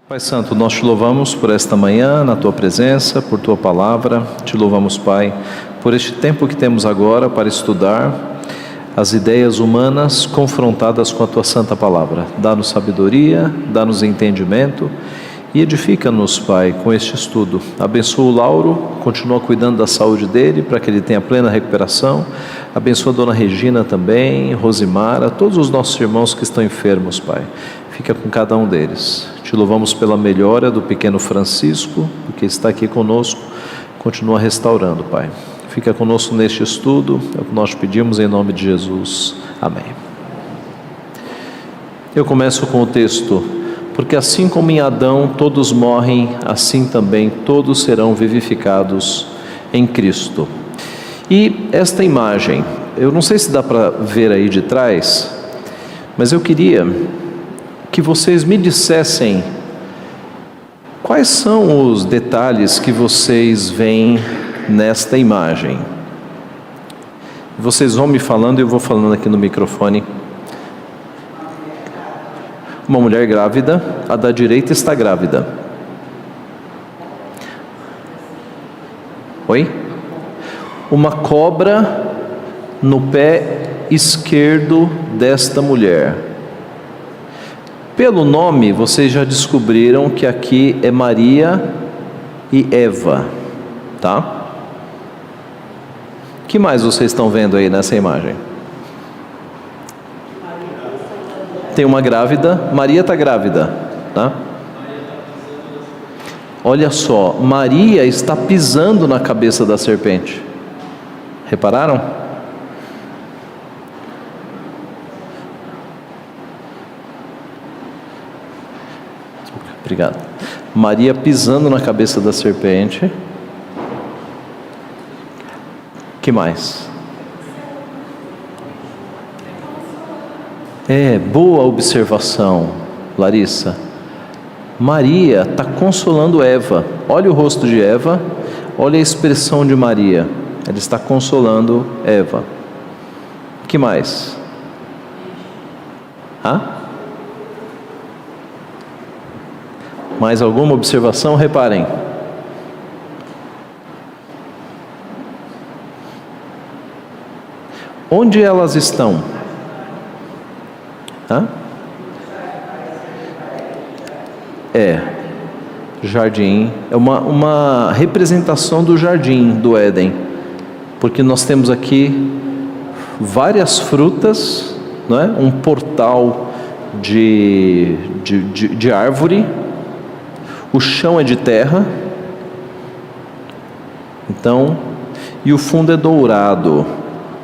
Pai Santo, nós te louvamos por esta manhã, na Tua presença, por Tua palavra. Te louvamos, Pai, por este tempo que temos agora para estudar as ideias humanas confrontadas com a Tua santa palavra. Dá-nos sabedoria, dá-nos entendimento e edifica-nos, Pai, com este estudo. Abençoa o Lauro, continua cuidando da saúde dele para que ele tenha plena recuperação. Abençoa a Dona Regina também, Rosimara, todos os nossos irmãos que estão enfermos, Pai. Fica com cada um deles. Te louvamos pela melhora do pequeno Francisco, porque está aqui conosco. Continua restaurando, Pai. Fica conosco neste estudo, é o que nós pedimos em nome de Jesus. Amém. Eu começo com o texto: porque assim como em Adão todos morrem, assim também todos serão vivificados em Cristo. E esta imagem, eu não sei se dá para ver aí de trás, mas eu queria que vocês me dissessem quais são os detalhes que vocês veem nesta imagem. Vocês vão me falando e eu vou falando aqui no microfone. Uma mulher grávida, a da direita está grávida. Oi? Uma cobra no pé esquerdo desta mulher. Pelo nome, vocês já descobriram que aqui é Maria e Eva, tá? O que mais vocês estão vendo aí nessa imagem? Tem uma grávida, Maria está grávida, tá? Olha só, Maria está pisando na cabeça da serpente. Repararam? Obrigado. Maria pisando na cabeça da serpente. Que mais? Boa observação, Larissa. Maria está consolando Eva. Olha o rosto de Eva, olha a expressão de Maria. Ela está consolando Eva. Que mais? Mais alguma observação? Reparem. Onde elas estão? Jardim. É uma representação do jardim do Éden. Porque nós temos aqui várias frutas, não é? Um portal de árvore. O chão é de terra. Então, e o fundo é dourado.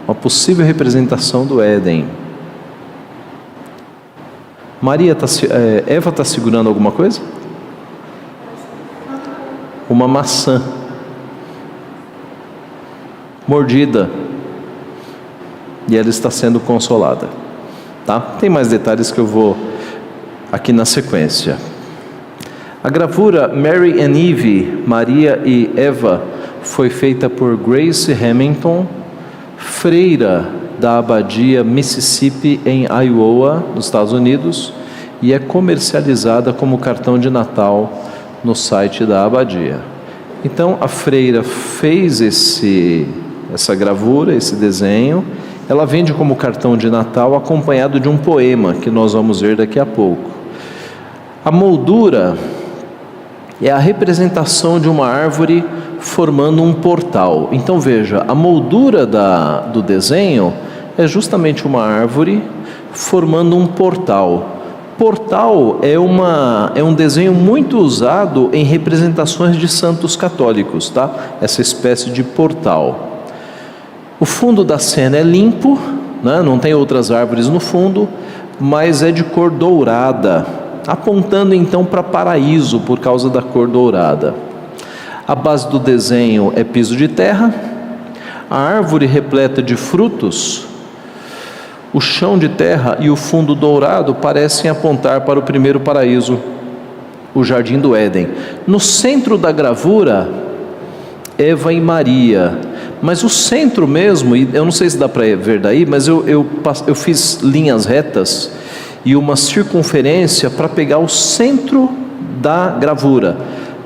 Uma possível representação do Éden. Eva está segurando alguma coisa? Uma maçã mordida. E ela está sendo consolada. Tá? Tem mais detalhes que eu vou aqui na sequência. A gravura Mary and Eve, Maria e Eva, foi feita por Grace Hamilton, freira da abadia Mississippi em Iowa, nos Estados Unidos, e é comercializada como cartão de Natal no site da abadia. Então a freira fez essa gravura, esse desenho. Ela vende como cartão de Natal acompanhado de um poema que nós vamos ver daqui a pouco. A moldura é a representação de uma árvore formando um portal. Então veja, a moldura do desenho é justamente uma árvore formando um portal. Portal é um desenho muito usado em representações de santos católicos, tá? Essa espécie de portal. O fundo da cena é limpo, né? Não tem outras árvores no fundo, mas é de cor dourada, apontando então para paraíso por causa da cor dourada. A base do desenho é piso de terra, a árvore repleta de frutos, o chão de terra e o fundo dourado parecem apontar para o primeiro paraíso, o jardim do Éden. No centro da gravura, Eva e Maria, mas o centro mesmo, e eu não sei se dá para ver daí, mas eu fiz linhas retas e uma circunferência para pegar o centro da gravura.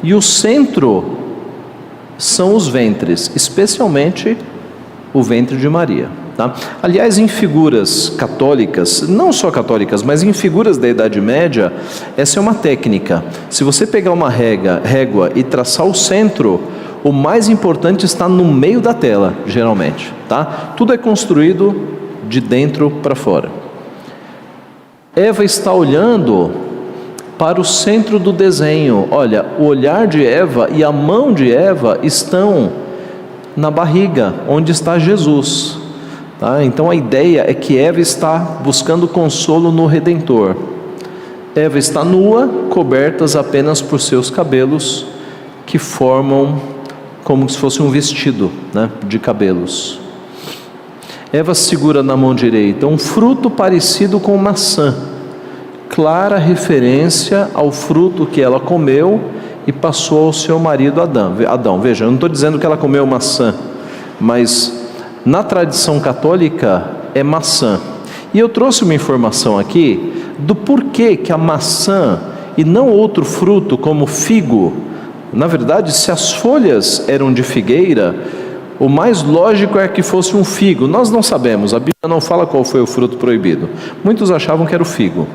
E o centro são os ventres, especialmente o ventre de Maria. Tá? Aliás, em figuras católicas, não só católicas, mas em figuras da Idade Média, essa é uma técnica. Se você pegar uma régua e traçar o centro, o mais importante está no meio da tela, geralmente. Tá? Tudo é construído de dentro para fora. Eva está olhando para o centro do desenho. Olha, o olhar de Eva e a mão de Eva estão na barriga, onde está Jesus. Tá? Então a ideia é que Eva está buscando consolo no Redentor. Eva está nua, cobertas apenas por seus cabelos, que formam como se fosse um vestido, né, de cabelos. Eva segura na mão direita um fruto parecido com maçã, clara referência ao fruto que ela comeu e passou ao seu marido Adão. Veja, eu não estou dizendo que ela comeu maçã, mas na tradição católica é maçã. E eu trouxe uma informação aqui do porquê que a maçã e não outro fruto como figo. Na verdade, se as folhas eram de figueira, o mais lógico é que fosse um figo. Nós não sabemos, a Bíblia não fala qual foi o fruto proibido. Muitos achavam que era o figo.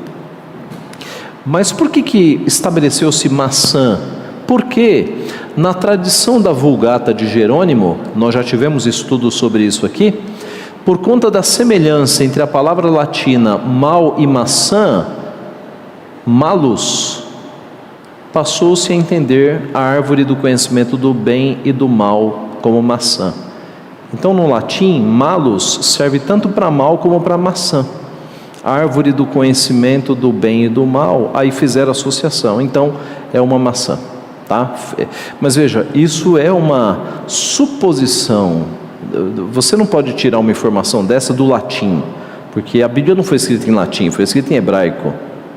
Mas por que estabeleceu-se maçã? Porque na tradição da Vulgata de Jerônimo, nós já tivemos estudo sobre isso aqui, por conta da semelhança entre a palavra latina mal e maçã, malus, passou-se a entender a árvore do conhecimento do bem e do mal como maçã. Então no latim, malus serve tanto para mal como para maçã. Árvore do conhecimento do bem e do mal, aí fizeram associação, então é uma maçã, tá? Mas veja, isso é uma suposição. Você não pode tirar uma informação dessa do latim, porque a Bíblia não foi escrita em latim, foi escrita em hebraico,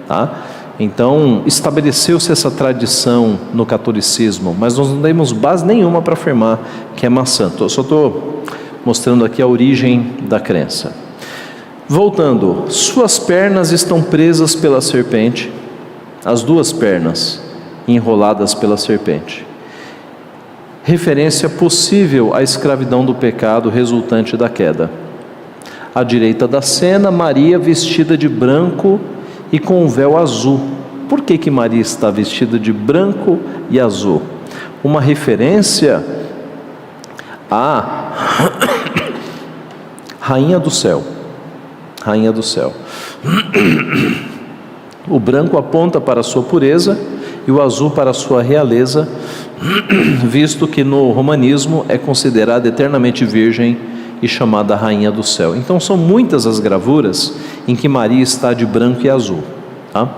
tá? Então estabeleceu-se essa tradição no catolicismo, mas nós não temos base nenhuma para afirmar que é maçã. Só estou mostrando aqui a origem da crença. Voltando, suas pernas estão presas pela serpente, as duas pernas enroladas pela serpente. Referência possível à escravidão do pecado resultante da queda. À direita da cena, Maria vestida de branco e com um véu azul. Por que Maria está vestida de branco e azul? Uma referência à Rainha do Céu. Rainha do Céu. O branco aponta para a sua pureza e o azul para a sua realeza, visto que no romanismo é considerada eternamente virgem e chamada Rainha do Céu. Então são muitas as gravuras em que Maria está de branco e azul. Tá?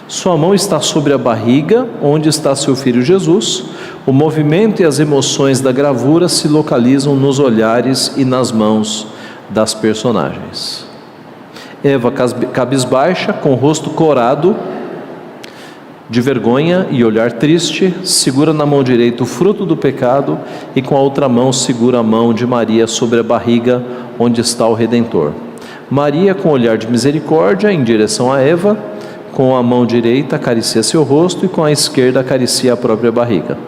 Sua mão está sobre a barriga, onde está seu filho Jesus. O movimento e as emoções da gravura se localizam nos olhares e nas mãos das personagens. Eva cabisbaixa, com o rosto corado de vergonha e olhar triste, segura na mão direita o fruto do pecado e com a outra mão segura a mão de Maria sobre a barriga onde está o Redentor. Maria, com olhar de misericórdia em direção a Eva, com a mão direita acaricia seu rosto e com a esquerda acaricia a própria barriga.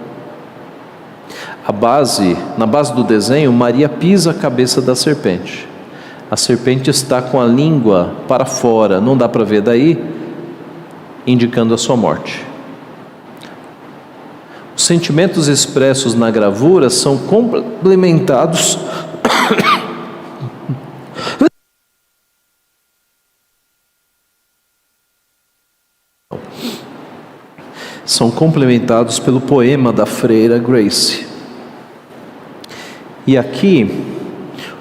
Na base do desenho, Maria pisa a cabeça da serpente. A serpente está com a língua para fora, não dá para ver daí, indicando a sua morte. Os sentimentos expressos na gravura são complementados pelo poema da freira Grace. E aqui,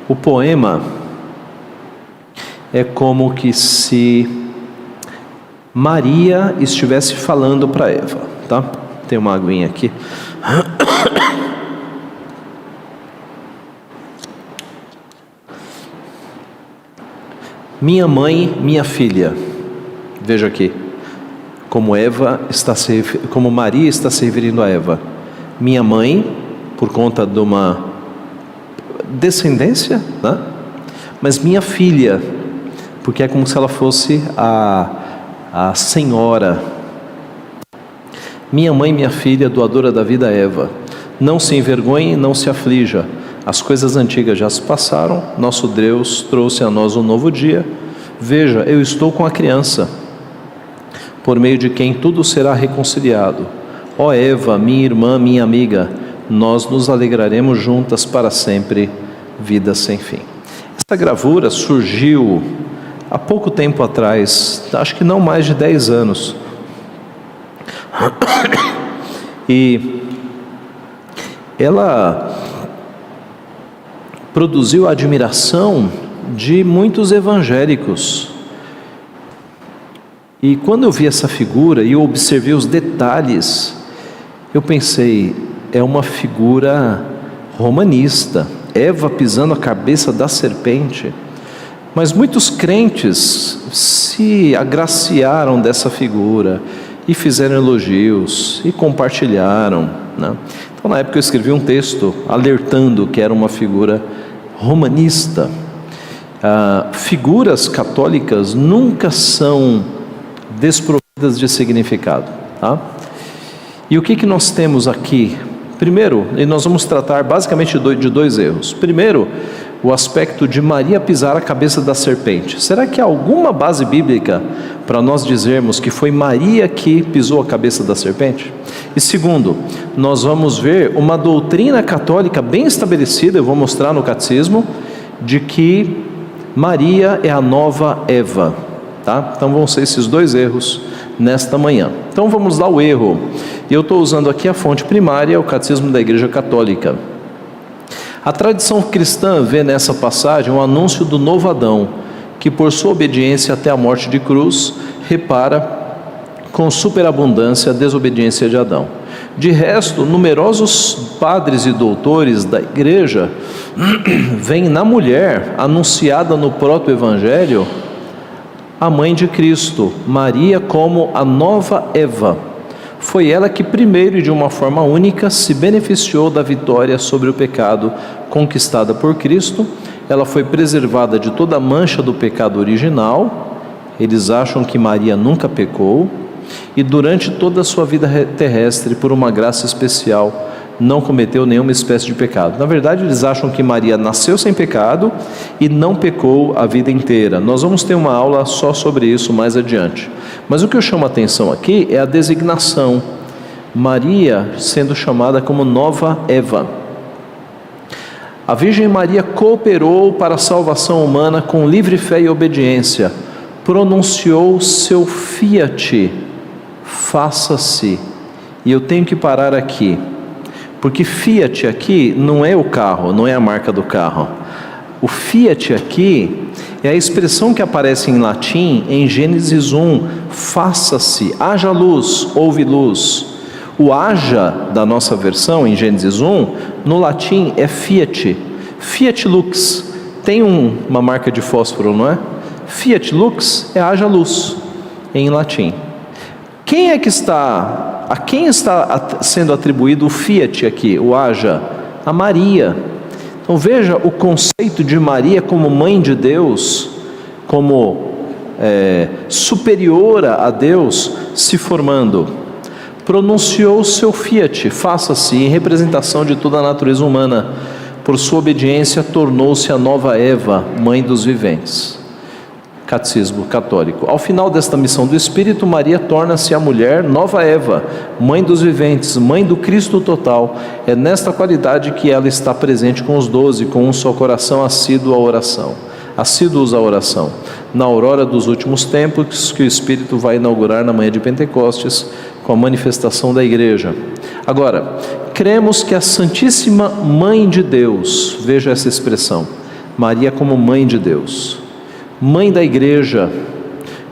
o poema é como que se Maria estivesse falando para Eva, tá? Tem uma aguinha aqui. Minha mãe, minha filha. Veja aqui, como Maria está se referindo a Eva. Minha mãe, por conta de uma descendência, né? Mas minha filha, porque é como se ela fosse a senhora Minha mãe, minha filha, doadora da vida Eva, não se envergonhe, não se aflija. As coisas antigas já se passaram, nosso Deus trouxe a nós um novo dia. Veja, eu estou com a criança, por meio de quem tudo será reconciliado. Ó Eva, minha irmã, minha amiga, nós nos alegraremos juntas para sempre, vida sem fim. Essa gravura surgiu há pouco tempo atrás, acho que não mais de 10 anos. E ela produziu a admiração de muitos evangélicos. E quando eu vi essa figura e eu observei os detalhes, eu pensei, é uma figura romanista, Eva pisando a cabeça da serpente. Mas muitos crentes se agraciaram dessa figura e fizeram elogios e compartilharam, né? Então na época eu escrevi um texto alertando que era uma figura romanista. Figuras católicas nunca são desprovidas de significado, tá? E o que nós temos aqui? Primeiro, e nós vamos tratar basicamente de dois erros. Primeiro, o aspecto de Maria pisar a cabeça da serpente. Será que há alguma base bíblica para nós dizermos que foi Maria que pisou a cabeça da serpente? E segundo, nós vamos ver uma doutrina católica bem estabelecida, eu vou mostrar no catecismo, de que Maria é a nova Eva, tá? Então vão ser esses dois erros nesta manhã. Então vamos lá ao erro. Eu estou usando aqui a fonte primária, o Catecismo da Igreja Católica. A tradição cristã vê nessa passagem o anúncio do novo Adão, que por sua obediência até a morte de cruz, repara com superabundância a desobediência de Adão. De resto, numerosos padres e doutores da igreja veem na mulher, anunciada no proto-evangelho, a mãe de Cristo, Maria, como a nova Eva. Foi ela que primeiro e de uma forma única se beneficiou da vitória sobre o pecado conquistada por Cristo. Ela foi preservada de toda a mancha do pecado original. Eles acham que Maria nunca pecou. E durante toda a sua vida terrestre, por uma graça especial, não cometeu nenhuma espécie de pecado. Na verdade, eles acham que Maria nasceu sem pecado e não pecou a vida inteira. Nós vamos ter uma aula só sobre isso mais adiante. Mas o que eu chamo a atenção aqui é a designação. Maria sendo chamada como nova Eva. A Virgem Maria cooperou para a salvação humana com livre fé e obediência. Pronunciou seu fiat, faça-se. E eu tenho que parar aqui, porque Fiat aqui não é o carro, não é a marca do carro. O Fiat aqui é a expressão que aparece em latim em Gênesis 1, faça-se, haja luz, houve luz. O haja da nossa versão em Gênesis 1, no latim é Fiat, Fiat lux, tem uma marca de fósforo, não é? Fiat lux é haja luz em latim. A quem está sendo atribuído o fiat aqui, o haja? A Maria. Então veja o conceito de Maria como mãe de Deus, como superiora a Deus, se formando. Pronunciou seu fiat, faça-se, em representação de toda a natureza humana. Por sua obediência tornou-se a nova Eva, mãe dos viventes. Catecismo católico. Ao final desta missão do Espírito, Maria torna-se a mulher nova Eva, mãe dos viventes, mãe do Cristo total. É nesta qualidade que ela está presente com os 12, com um só coração assíduos à oração. Na aurora dos últimos tempos, que o Espírito vai inaugurar na manhã de Pentecostes, com a manifestação da igreja. Agora, cremos que a Santíssima Mãe de Deus, veja essa expressão, Maria como Mãe de Deus, Mãe da Igreja,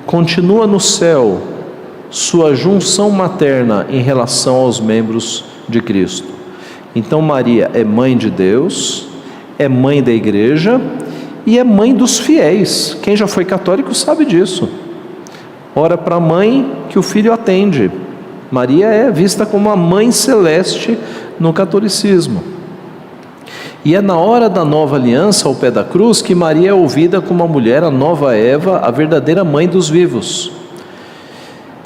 continua no céu sua junção materna em relação aos membros de Cristo. Então Maria é Mãe de Deus, é Mãe da Igreja e é Mãe dos fiéis. Quem já foi católico sabe disso. Ora para a mãe que o filho atende. Maria é vista como a Mãe Celeste no catolicismo. E é na hora da nova aliança ao pé da cruz que Maria é ouvida como a mulher, a nova Eva, a verdadeira mãe dos vivos.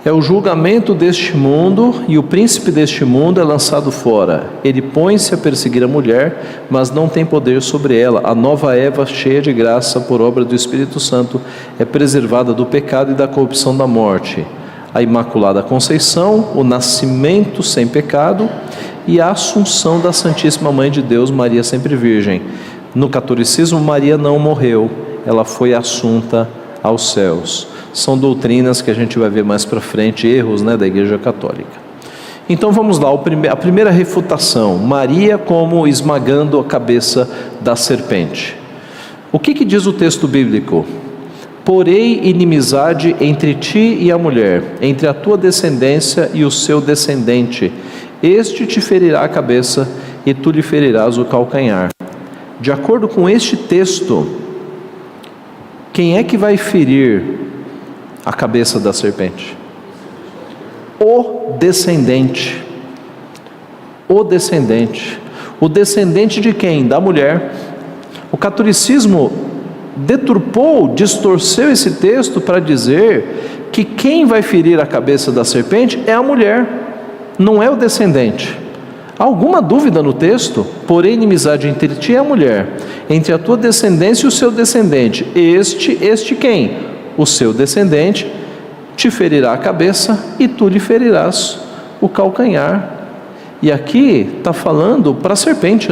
É o julgamento deste mundo, e o príncipe deste mundo é lançado fora. Ele põe-se a perseguir a mulher, mas não tem poder sobre ela. A nova Eva, cheia de graça por obra do Espírito Santo, é preservada do pecado e da corrupção da morte. A Imaculada Conceição, o nascimento sem pecado e a assunção da Santíssima Mãe de Deus, Maria sempre Virgem. No catolicismo, Maria não morreu, ela foi assunta aos céus. São doutrinas que a gente vai ver mais para frente, erros, da Igreja Católica. Então vamos lá, a primeira refutação, Maria como esmagando a cabeça da serpente. O que diz o texto bíblico? Porém inimizade entre ti e a mulher, entre a tua descendência e o seu descendente. Este te ferirá a cabeça e tu lhe ferirás o calcanhar. De acordo com este texto, quem é que vai ferir a cabeça da serpente? O descendente. O descendente. O descendente de quem? Da mulher. O catolicismo deturpou, distorceu esse texto para dizer que quem vai ferir a cabeça da serpente é a mulher, não é o descendente. Há alguma dúvida no texto? Porém, inimizade entre ti e a mulher, entre a tua descendência e o seu descendente. Este quem? O seu descendente te ferirá a cabeça e tu lhe ferirás o calcanhar. E aqui está falando para a serpente,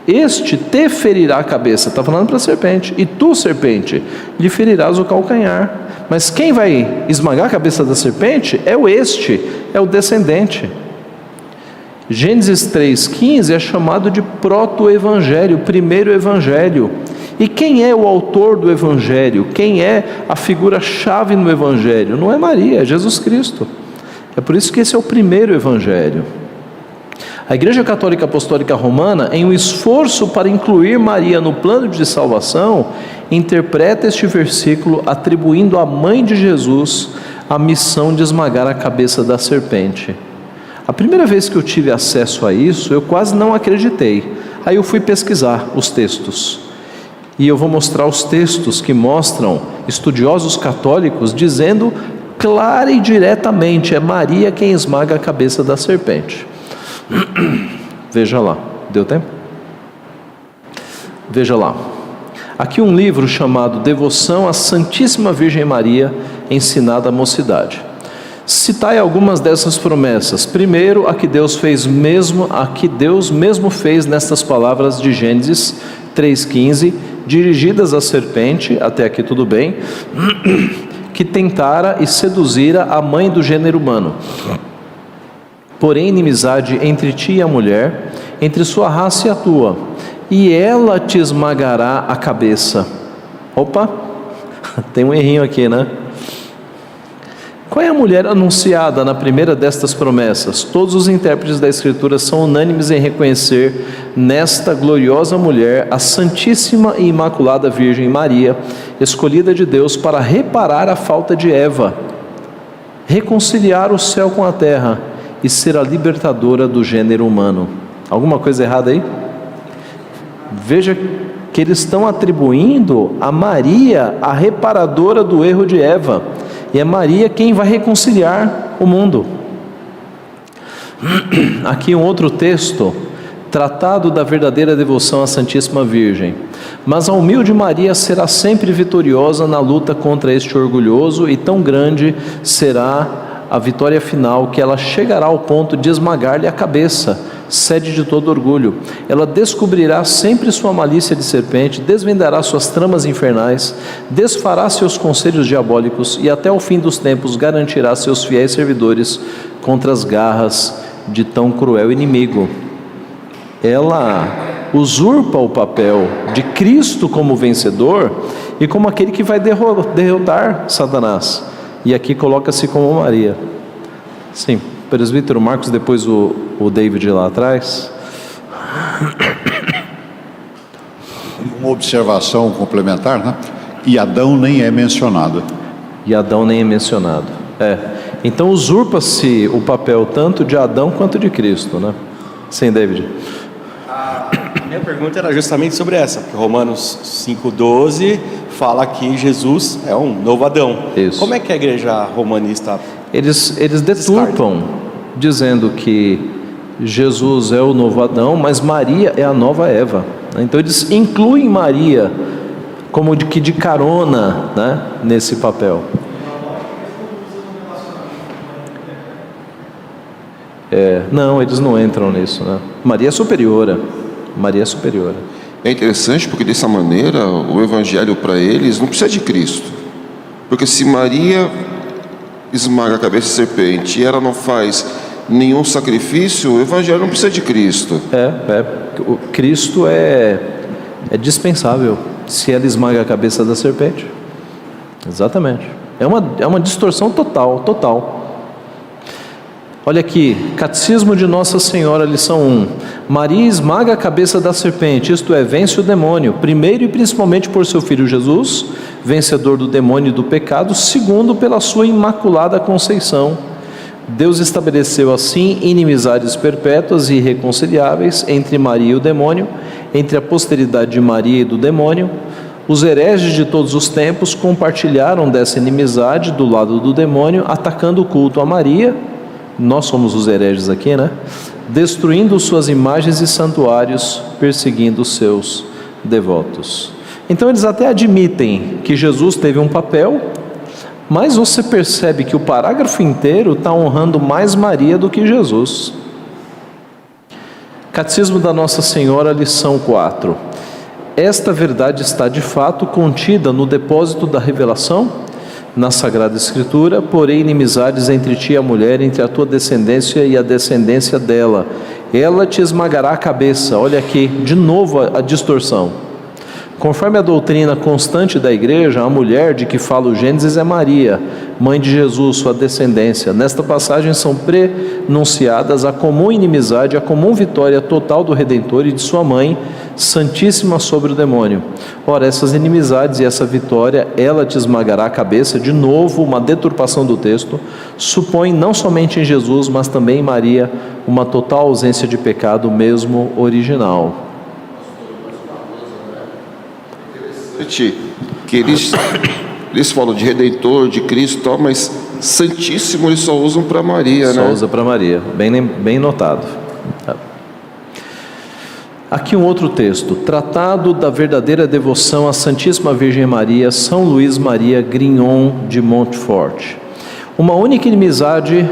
Este te ferirá a cabeça, está falando para a serpente. E tu, serpente, lhe ferirás o calcanhar. Mas quem vai esmagar a cabeça da serpente é o descendente. Gênesis 3,15 é chamado de proto-evangelho, primeiro evangelho. E quem é o autor do evangelho? Quem é a figura-chave no evangelho? Não é Maria, é Jesus Cristo. É por isso que esse é o primeiro evangelho. A Igreja Católica Apostólica Romana, em um esforço para incluir Maria no plano de salvação, interpreta este versículo atribuindo à mãe de Jesus a missão de esmagar a cabeça da serpente. A primeira vez que eu tive acesso a isso, eu quase não acreditei. Aí eu fui pesquisar os textos. E eu vou mostrar os textos que mostram estudiosos católicos dizendo clara e diretamente, é Maria quem esmaga a cabeça da serpente. Veja lá, deu tempo? Veja lá. Aqui um livro chamado Devoção à Santíssima Virgem Maria, ensinada à mocidade. Citai algumas dessas promessas. Primeiro, a que Deus mesmo fez nestas palavras de Gênesis 3,15, dirigidas à serpente, até aqui tudo bem, que tentara e seduzira a mãe do gênero humano. Porém, inimizade entre ti e a mulher, entre sua raça e a tua, e ela te esmagará a cabeça. Opa, tem um errinho aqui, Qual é a mulher anunciada na primeira destas promessas? Todos os intérpretes da Escritura são unânimes em reconhecer nesta gloriosa mulher a Santíssima e Imaculada Virgem Maria, escolhida de Deus para reparar a falta de Eva, reconciliar o céu com a terra e ser a libertadora do gênero humano. Alguma coisa errada aí? Veja que eles estão atribuindo a Maria a reparadora do erro de Eva. E é Maria quem vai reconciliar o mundo. Aqui um outro texto, tratado da verdadeira devoção à Santíssima Virgem. Mas a humilde Maria será sempre vitoriosa na luta contra este orgulhoso, e tão grande será a vitória final que ela chegará ao ponto de esmagar-lhe a cabeça, sede de todo orgulho. Ela descobrirá sempre sua malícia de serpente, desvendará suas tramas infernais, desfará seus conselhos diabólicos e até o fim dos tempos garantirá seus fiéis servidores contra as garras de tão cruel inimigo. Ela usurpa o papel de Cristo como vencedor e como aquele que vai derrotar Satanás. E aqui coloca-se como Maria. Sim, presbítero Marcos, depois o David lá atrás. Uma observação complementar, E Adão nem é mencionado. Então usurpa-se o papel tanto de Adão quanto de Cristo, Sim, David. A minha pergunta era justamente sobre essa, porque Romanos 5,12 fala que Jesus é um novo Adão. Isso. Como é que a igreja romanista... Eles deturpam, dizendo que Jesus é o novo Adão, mas Maria é a nova Eva. Então eles incluem Maria como de carona, né, nesse papel. Não, eles não entram nisso, né? Maria é superiora. Maria é superiora. É interessante porque dessa maneira o evangelho para eles não precisa de Cristo. Porque se Maria esmaga a cabeça da serpente e ela não faz nenhum sacrifício, o evangelho não precisa de Cristo. O Cristo é dispensável se ela esmaga a cabeça da serpente. Exatamente. É uma distorção total. Olha aqui, Catecismo de Nossa Senhora, lição 1. Maria esmaga a cabeça da serpente, isto é, vence o demônio, primeiro e principalmente por seu filho Jesus, vencedor do demônio e do pecado, segundo pela sua imaculada conceição. Deus estabeleceu assim inimizades perpétuas e irreconciliáveis entre Maria e o demônio, entre a posteridade de Maria e do demônio. Os hereges de todos os tempos compartilharam dessa inimizade do lado do demônio, atacando o culto a Maria. Nós somos os hereges aqui, né? Destruindo suas imagens e santuários, perseguindo seus devotos. Então eles até admitem que Jesus teve um papel, mas você percebe que o parágrafo inteiro está honrando mais Maria do que Jesus. Catecismo da Nossa Senhora, lição 4. Esta verdade está de fato contida no depósito da revelação, na Sagrada Escritura, porém inimizades entre ti e a mulher, entre a tua descendência e a descendência dela. Ela te esmagará a cabeça. Olha aqui, de novo a distorção. Conforme a doutrina constante da igreja, a mulher de que fala o Gênesis é Maria, mãe de Jesus, sua descendência. Nesta passagem são prenunciadas a comum inimizade, a comum vitória total do Redentor e de sua mãe, Santíssima, sobre o demônio. Ora, essas inimizades e essa vitória, ela te esmagará a cabeça, de novo uma deturpação do texto, supõe não somente em Jesus, mas também em Maria, uma total ausência de pecado mesmo original. Que eles falam de Redentor, de Cristo e tal, mas Santíssimo eles só usam para Maria, né? Só usa para Maria, bem notado. Aqui um outro texto, Tratado da verdadeira devoção à Santíssima Virgem Maria, São Luís Maria Grignon de Montfort. Uma única inimizade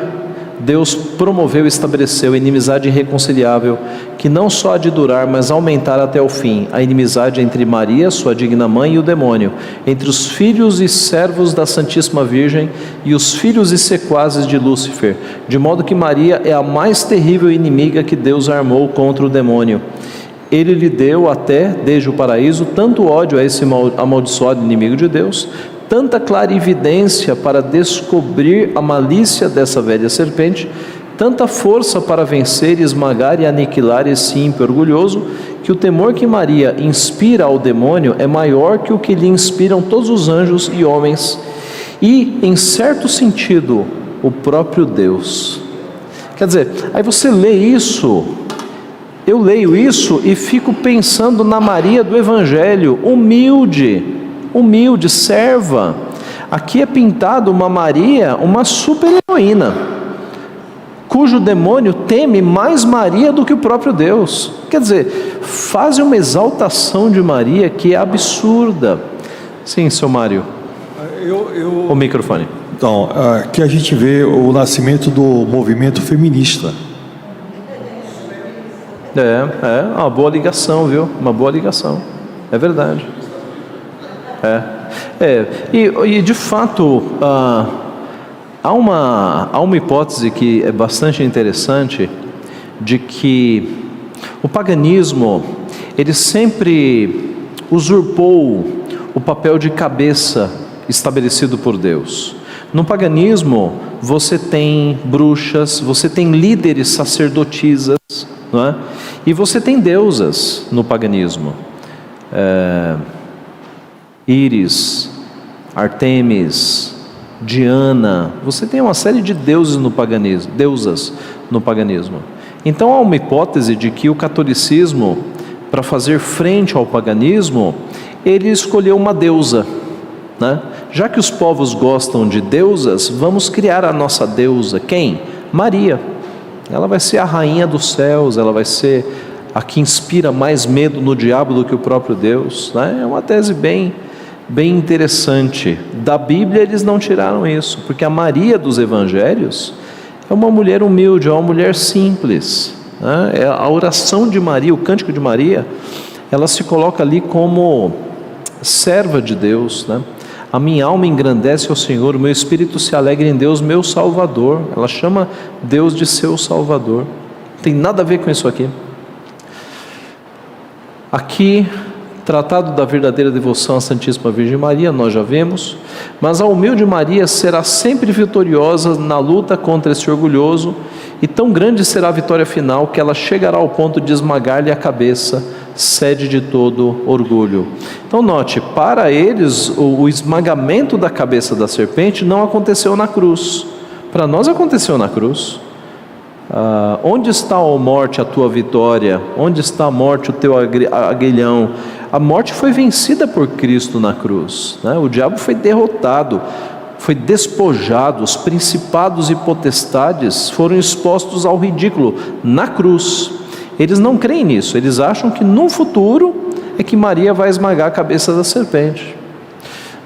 Deus promoveu e estabeleceu, inimizade irreconciliável, que não só há de durar, mas aumentar até o fim, a inimizade entre Maria, sua digna mãe, e o demônio, entre os filhos e servos da Santíssima Virgem e os filhos e sequazes de Lúcifer, de modo que Maria é a mais terrível inimiga que Deus armou contra o demônio. Ele lhe deu até, desde o paraíso, tanto ódio a esse amaldiçoado inimigo de Deus, tanta clarividência para descobrir a malícia dessa velha serpente, tanta força para vencer, esmagar e aniquilar esse ímpio orgulhoso, que o temor que Maria inspira ao demônio é maior que o que lhe inspiram todos os anjos e homens, e, em certo sentido, o próprio Deus. Quer dizer, aí você lê isso, eu leio isso e fico pensando na Maria do Evangelho, humilde, serva. Aqui é pintado uma Maria, uma super-heroína, cujo demônio teme mais Maria do que o próprio Deus. Quer dizer, fazem uma exaltação de Maria que é absurda. Sim, seu Mário. O microfone. Então, aqui a gente vê o nascimento do movimento feminista. É uma boa ligação, viu? Uma boa ligação. É verdade. E de fato há uma hipótese que é bastante interessante, de que o paganismo ele sempre usurpou o papel de cabeça estabelecido por Deus. No paganismo você tem bruxas, você tem líderes sacerdotisas, não é? E você tem deusas no paganismo. Íris, Artemis, Diana, você tem uma série de deuses no paganismo, deusas no paganismo. Então há uma hipótese de que o catolicismo, para fazer frente ao paganismo, ele escolheu uma deusa, né? Já que os povos gostam de deusas, vamos criar a nossa deusa. Quem? Maria. Ela vai ser a rainha dos céus, ela vai ser a que inspira mais medo no diabo do que o próprio Deus, né? É uma tese bem interessante. Da Bíblia eles não tiraram isso, porque a Maria dos evangelhos é uma mulher humilde, é uma mulher simples, né? A oração de Maria, o cântico de Maria, ela se coloca ali como serva de Deus, né? A minha alma engrandece ao Senhor, o meu espírito se alegra em Deus, meu Salvador. Ela chama Deus de seu Salvador. Não tem nada a ver com isso aqui. Aqui, tratado da verdadeira devoção à Santíssima Virgem Maria, nós já vemos, mas a humilde Maria será sempre vitoriosa na luta contra esse orgulhoso, e tão grande será a vitória final que ela chegará ao ponto de esmagar-lhe a cabeça, sede de todo orgulho. Então note, para eles o esmagamento da cabeça da serpente não aconteceu na cruz, para nós aconteceu na cruz. Onde está, ó morte, a tua vitória? Onde está a morte, o teu aguilhão? A morte foi vencida por Cristo na cruz, né? O diabo foi derrotado, foi despojado, os principados e potestades foram expostos ao ridículo na cruz. Eles não creem nisso, eles acham que no futuro é que Maria vai esmagar a cabeça da serpente.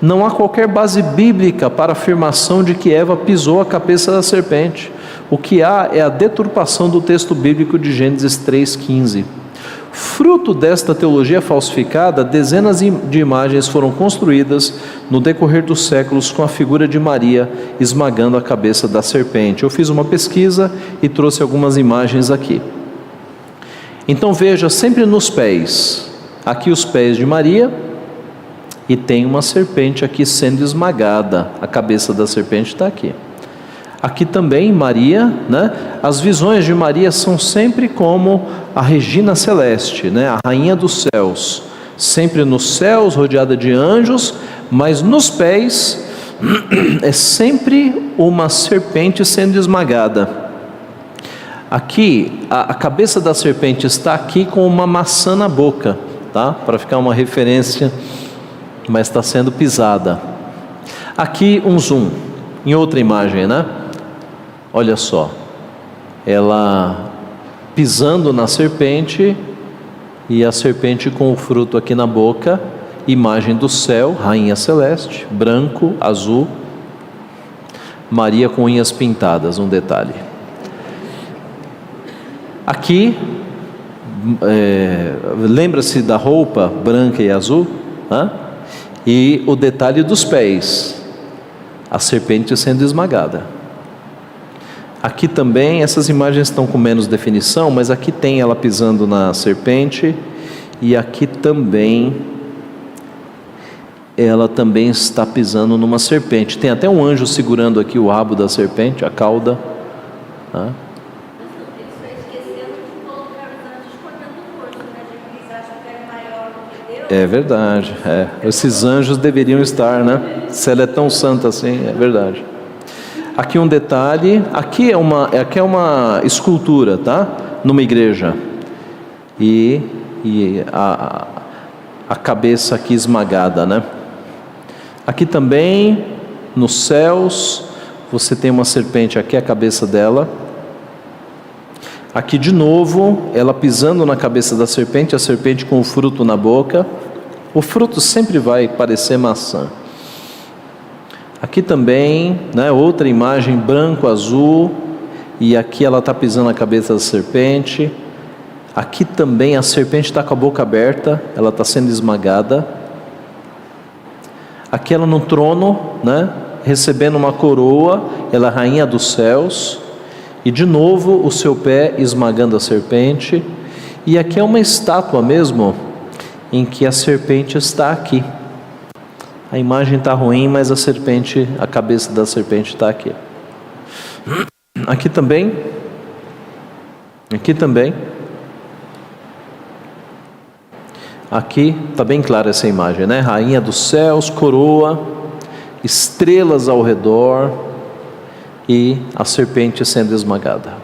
Não há qualquer base bíblica para a afirmação de que Eva pisou a cabeça da serpente. O que há é a deturpação do texto bíblico de Gênesis 3,15. Fruto desta teologia falsificada, dezenas de imagens foram construídas no decorrer dos séculos com a figura de Maria esmagando a cabeça da serpente. Eu fiz uma pesquisa e trouxe algumas imagens aqui. Então veja, sempre nos pés, aqui os pés de Maria, e tem uma serpente aqui sendo esmagada, a cabeça da serpente está aqui. Aqui também Maria, né? As visões de Maria são sempre como a Regina Celeste, né? A rainha dos céus, sempre nos céus, rodeada de anjos, mas nos pés é sempre uma serpente sendo esmagada. Aqui, a cabeça da serpente está aqui com uma maçã na boca, tá? Para ficar uma referência, mas está sendo pisada. Aqui um zoom, em outra imagem, né? Olha só, ela pisando na serpente, e a serpente com o fruto aqui na boca, imagem do céu, rainha celeste, branco, azul, Maria com unhas pintadas, um detalhe. Aqui, lembra-se da roupa branca e azul? E o detalhe dos pés, a serpente sendo esmagada. Aqui também, essas imagens estão com menos definição, mas aqui tem ela pisando na serpente, e aqui também, ela também está pisando numa serpente. Tem até um anjo segurando aqui o rabo da serpente, a cauda. É verdade, esses anjos deveriam estar, né? Se ela é tão santa assim, é verdade. Aqui um detalhe, aqui é uma escultura, tá? Numa igreja, e a cabeça aqui esmagada, né? Aqui também, nos céus, você tem uma serpente aqui, a cabeça dela. Aqui de novo, ela pisando na cabeça da serpente, a serpente com o fruto na boca. O fruto sempre vai parecer maçã. Aqui também, né, outra imagem, branco, azul, e aqui ela está pisando na cabeça da serpente. Aqui também a serpente está com a boca aberta, ela está sendo esmagada. Aqui ela no trono, né, recebendo uma coroa, ela é rainha dos céus. E de novo o seu pé esmagando a serpente. E aqui é uma estátua mesmo, em que a serpente está aqui. A imagem está ruim, mas a cabeça da serpente está aqui. Aqui também. Aqui também. Aqui está bem clara essa imagem, né? Rainha dos céus, coroa, estrelas ao redor e a serpente sendo esmagada.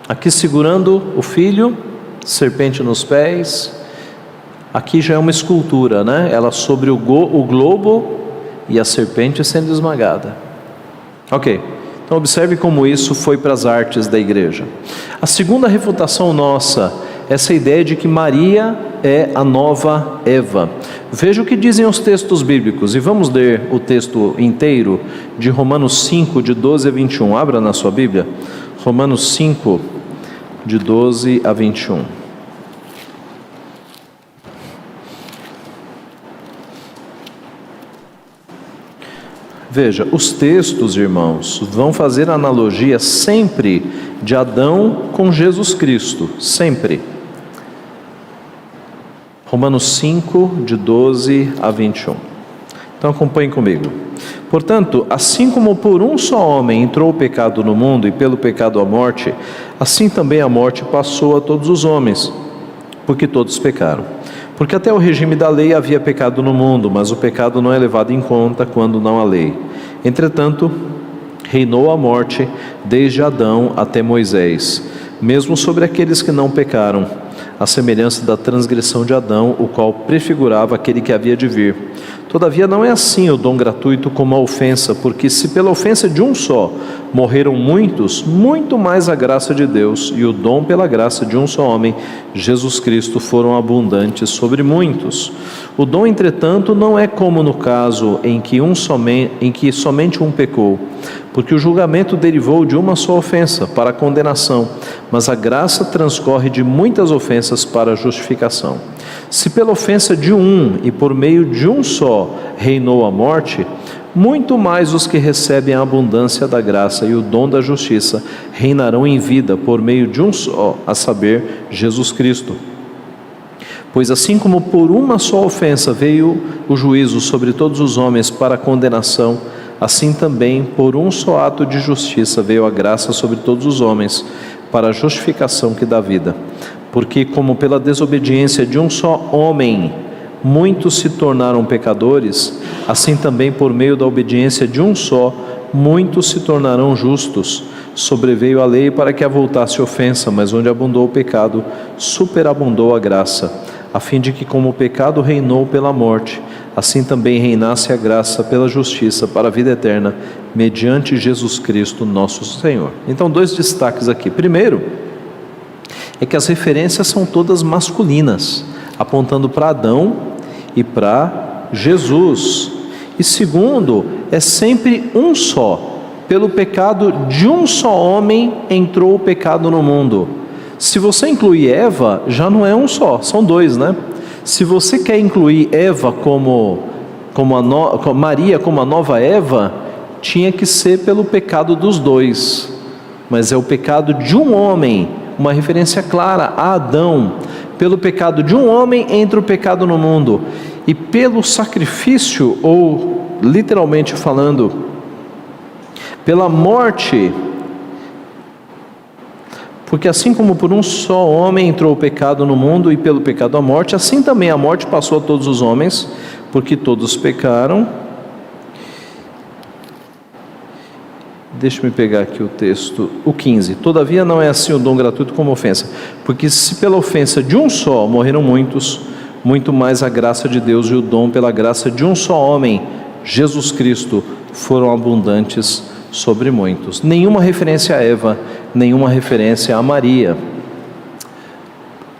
Aqui segurando o filho, serpente nos pés. Aqui já é uma escultura, né? Ela sobre o globo e a serpente sendo esmagada. Ok, então observe como isso foi para as artes da igreja. A segunda refutação nossa, essa ideia de que Maria é a nova Eva. Veja o que dizem os textos bíblicos, e vamos ler o texto inteiro de Romanos 5, de 12 a 21. Abra na sua Bíblia, Romanos 5, de 12 a 21. Veja, os textos, irmãos, vão fazer analogia sempre de Adão com Jesus Cristo, sempre. Romanos 5, de 12 a 21. Então acompanhe comigo. Portanto, assim como por um só homem entrou o pecado no mundo e pelo pecado a morte, assim também a morte passou a todos os homens, porque todos pecaram. Porque até o regime da lei havia pecado no mundo, mas o pecado não é levado em conta quando não há lei. Entretanto, reinou a morte desde Adão até Moisés, mesmo sobre aqueles que não pecaram, à semelhança da transgressão de Adão, o qual prefigurava aquele que havia de vir. Todavia não é assim o dom gratuito como a ofensa, porque se pela ofensa de um só morreram muitos, muito mais a graça de Deus e o dom pela graça de um só homem, Jesus Cristo, foram abundantes sobre muitos. O dom, entretanto, não é como no caso em que somente um pecou, porque o julgamento derivou de uma só ofensa para a condenação, mas a graça transcorre de muitas ofensas para a justificação. Se pela ofensa de um e por meio de um só reinou a morte, muito mais os que recebem a abundância da graça e o dom da justiça reinarão em vida por meio de um só, a saber, Jesus Cristo. Pois assim como por uma só ofensa veio o juízo sobre todos os homens para a condenação, assim também por um só ato de justiça veio a graça sobre todos os homens para a justificação que dá vida. Porque como pela desobediência de um só homem muitos se tornaram pecadores, assim também por meio da obediência de um só muitos se tornarão justos. Sobreveio a lei para que avultasse ofensa, mas onde abundou o pecado, superabundou a graça, a fim de que como o pecado reinou pela morte, assim também reinasse a graça pela justiça para a vida eterna, mediante Jesus Cristo nosso Senhor. Então, dois destaques aqui. Primeiro, é que as referências são todas masculinas, apontando para Adão e para Jesus. E segundo, é sempre um só. Pelo pecado de um só homem entrou o pecado no mundo. Se você incluir Eva, já não é um só, são dois, né? Se você quer incluir Eva Maria como a nova Eva, tinha que ser pelo pecado dos dois. Mas é o pecado de um homem, uma referência clara a Adão. Pelo pecado de um homem entra o pecado no mundo. E pelo sacrifício, ou literalmente falando, pela morte, porque assim como por um só homem entrou o pecado no mundo e pelo pecado a morte, assim também a morte passou a todos os homens, porque todos pecaram. Deixa-me pegar aqui o texto, o 15. Todavia não é assim o dom gratuito como ofensa, porque se pela ofensa de um só morreram muitos, muito mais a graça de Deus e o dom pela graça de um só homem, Jesus Cristo, foram abundantes sobre muitos. Nenhuma referência a Eva, nenhuma referência a Maria.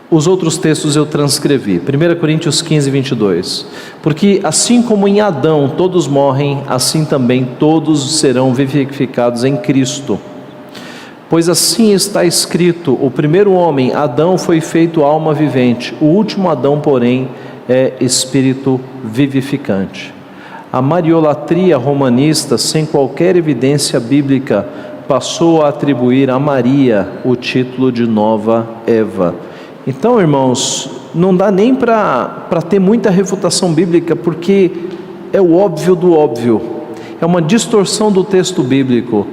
Os outros textos eu transcrevi. 1 Coríntios 15, 22. Porque assim como em Adão todos morrem, assim também todos serão vivificados em Cristo. Pois assim está escrito: o primeiro homem, Adão, foi feito alma vivente, o último Adão, porém, é espírito vivificante. A mariolatria romanista, sem qualquer evidência bíblica, passou a atribuir a Maria o título de nova Eva. Então, irmãos, não dá nem para ter muita refutação bíblica, porque é o óbvio do óbvio, é uma distorção do texto bíblico.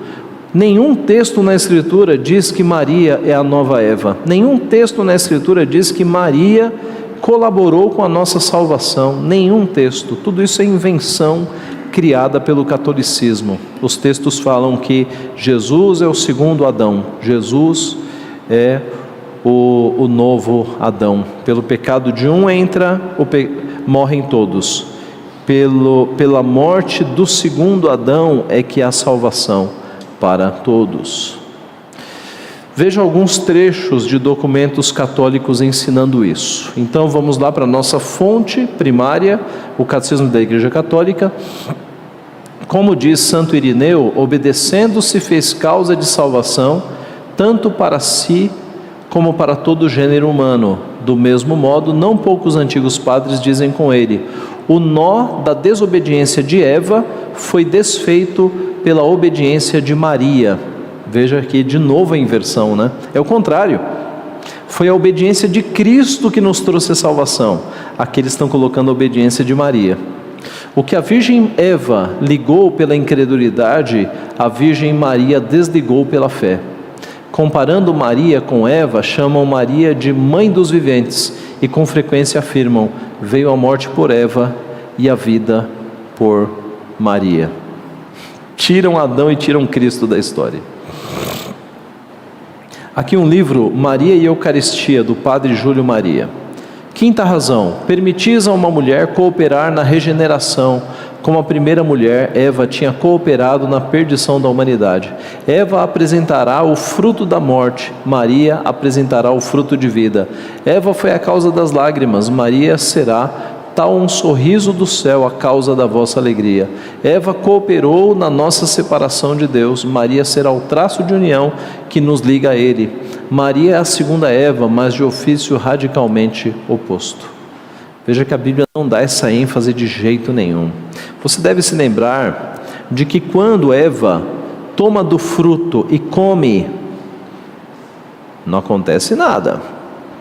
Nenhum texto na Escritura diz que Maria é a nova Eva, nenhum texto na Escritura diz que Maria colaborou com a nossa salvação, nenhum texto. Tudo isso é invenção criada pelo catolicismo. Os textos falam que Jesus é o segundo Adão, Jesus é o novo Adão. Pelo pecado de um morrem todos. Pela morte do segundo Adão é que há salvação para todos. Veja alguns trechos de documentos católicos ensinando isso. Então vamos lá para a nossa fonte primária, o Catecismo da Igreja Católica. Como diz Santo Irineu, obedecendo se fez causa de salvação, tanto para si como para todo o gênero humano. Do mesmo modo, não poucos antigos padres dizem com ele: o nó da desobediência de Eva foi desfeito pela obediência de Maria. Veja aqui de novo a inversão, né? É o contrário. Foi a obediência de Cristo que nos trouxe a salvação. Aqui eles estão colocando a obediência de Maria. O que a Virgem Eva ligou pela incredulidade, a Virgem Maria desligou pela fé. Comparando Maria com Eva, chamam Maria de mãe dos viventes e com frequência afirmam: veio a morte por Eva e a vida por Maria. Tiram Adão e tiram Cristo da história. Aqui um livro, Maria e Eucaristia, do Padre Júlio Maria. Quinta razão: permitis a uma mulher cooperar na regeneração, como a primeira mulher, Eva, tinha cooperado na perdição da humanidade. Eva apresentará o fruto da morte, Maria apresentará o fruto de vida. Eva foi a causa das lágrimas, Maria será tal um sorriso do céu a causa da vossa alegria. Eva cooperou na nossa separação de Deus, Maria será o traço de união que nos liga a Ele. Maria é a segunda Eva, mas de ofício radicalmente oposto. Veja que a Bíblia não dá essa ênfase de jeito nenhum. Você deve se lembrar de que quando Eva toma do fruto e come, não acontece nada.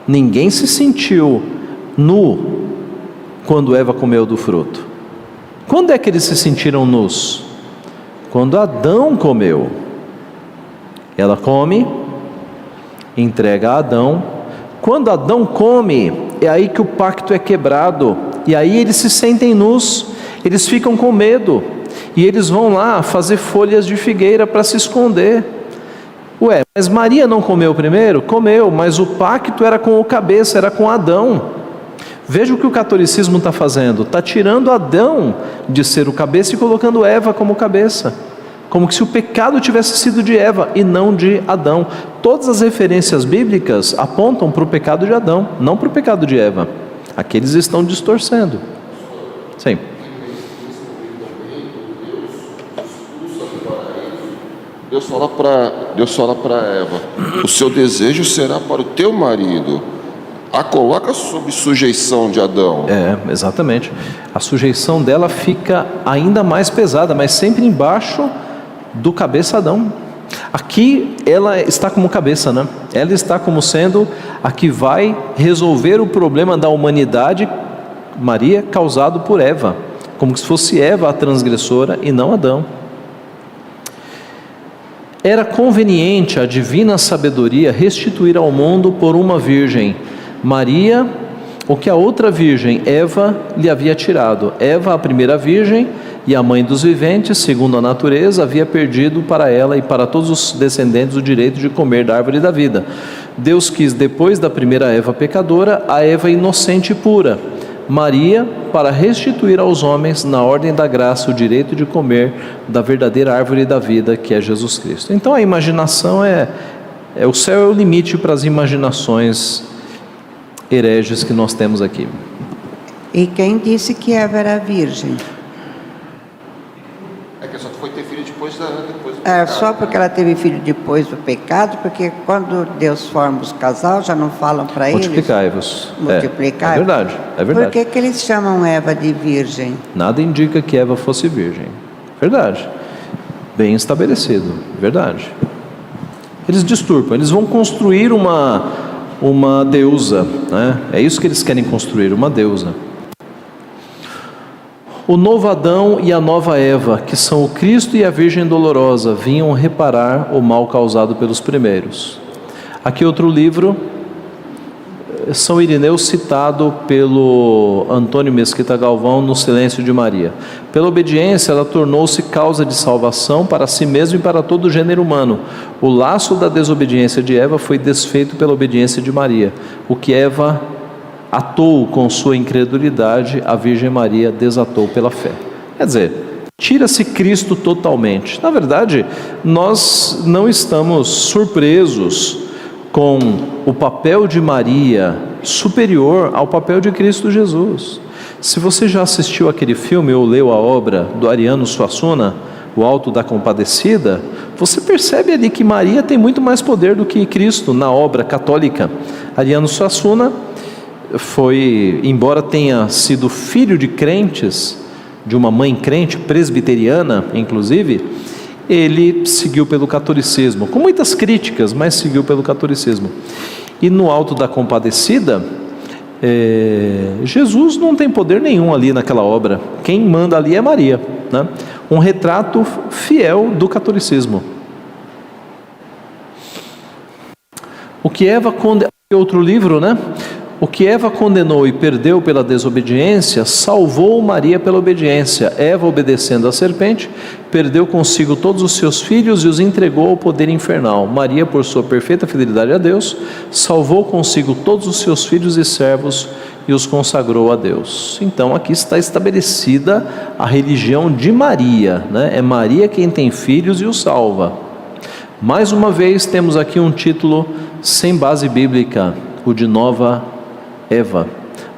Ninguém se sentiu nu quando Eva comeu do fruto. Quando é que eles se sentiram nus? Quando Adão comeu. Ela come, entrega a Adão. Quando Adão come, é aí que o pacto é quebrado. E aí eles se sentem nus, eles ficam com medo. E eles vão lá fazer folhas de figueira para se esconder. Ué, mas Maria não comeu primeiro? Comeu, mas o pacto era com o cabeça, era com Adão. Veja o que o catolicismo está fazendo. Está tirando Adão de ser o cabeça e colocando Eva como cabeça. Como se o pecado tivesse sido de Eva e não de Adão. Todas as referências bíblicas apontam para o pecado de Adão, não para o pecado de Eva. Aqui eles estão distorcendo. Sim. Deus fala para Eva: o seu desejo será para o teu marido. A coloca sob sujeição de Adão. Exatamente. A sujeição dela fica ainda mais pesada, mas sempre embaixo do cabeça Adão. Aqui ela está como cabeça, né? Ela está como sendo a que vai resolver o problema da humanidade, Maria, causado por Eva. Como se fosse Eva a transgressora e não Adão. Era conveniente a divina sabedoria restituir ao mundo por uma virgem, Maria, o que a outra virgem, Eva, lhe havia tirado. Eva, a primeira virgem e a mãe dos viventes, segundo a natureza, havia perdido para ela e para todos os descendentes o direito de comer da árvore da vida. Deus quis, depois da primeira Eva pecadora, a Eva inocente e pura, Maria, para restituir aos homens, na ordem da graça, o direito de comer da verdadeira árvore da vida, que é Jesus Cristo. Então a imaginação o céu é o limite para as imaginações hereges que nós temos aqui. E quem disse que Eva era virgem? É que só foi ter filho depois do pecado. Só porque ela teve filho depois do pecado, porque quando Deus forma os casal, já não falam para eles? Multiplicai-vos. Multiplicai. É verdade, é verdade. Por que eles chamam Eva de virgem? Nada indica que Eva fosse virgem. Verdade. Bem estabelecido. Verdade. Eles disturpam, eles vão construir uma deusa, né? É isso que eles querem construir, uma deusa. O novo Adão e a nova Eva, que são o Cristo e a Virgem Dolorosa, vinham reparar o mal causado pelos primeiros. Aqui outro livro, São Irineu citado pelo Antônio Mesquita Galvão no Silêncio de Maria. Pela obediência, ela tornou-se causa de salvação para si mesma e para todo o gênero humano. O laço da desobediência de Eva foi desfeito pela obediência de Maria. O que Eva atou com sua incredulidade, a Virgem Maria desatou pela fé. Quer dizer, tira-se Cristo totalmente. Na verdade, nós não estamos surpresos com o papel de Maria superior ao papel de Cristo Jesus. Se você já assistiu aquele filme ou leu a obra do Ariano Suassuna, O Alto da Compadecida, você percebe ali que Maria tem muito mais poder do que Cristo na obra católica. Ariano Suassuna foi, embora tenha sido filho de crentes, de uma mãe crente, presbiteriana inclusive, ele seguiu pelo catolicismo, com muitas críticas, mas seguiu pelo catolicismo. E no Alto da Compadecida, Jesus não tem poder nenhum ali naquela obra. Quem manda ali é Maria, né? Um retrato fiel do catolicismo. O que Eva condenou, outro livro, né? O que Eva condenou e perdeu pela desobediência, salvou Maria pela obediência. Eva, obedecendo à serpente, perdeu consigo todos os seus filhos e os entregou ao poder infernal. Maria, por sua perfeita fidelidade a Deus, salvou consigo todos os seus filhos e servos e os consagrou a Deus. Então aqui está estabelecida a religião de Maria, né? É Maria quem tem filhos e os salva. Mais uma vez temos aqui um título sem base bíblica, o de Nova Eva,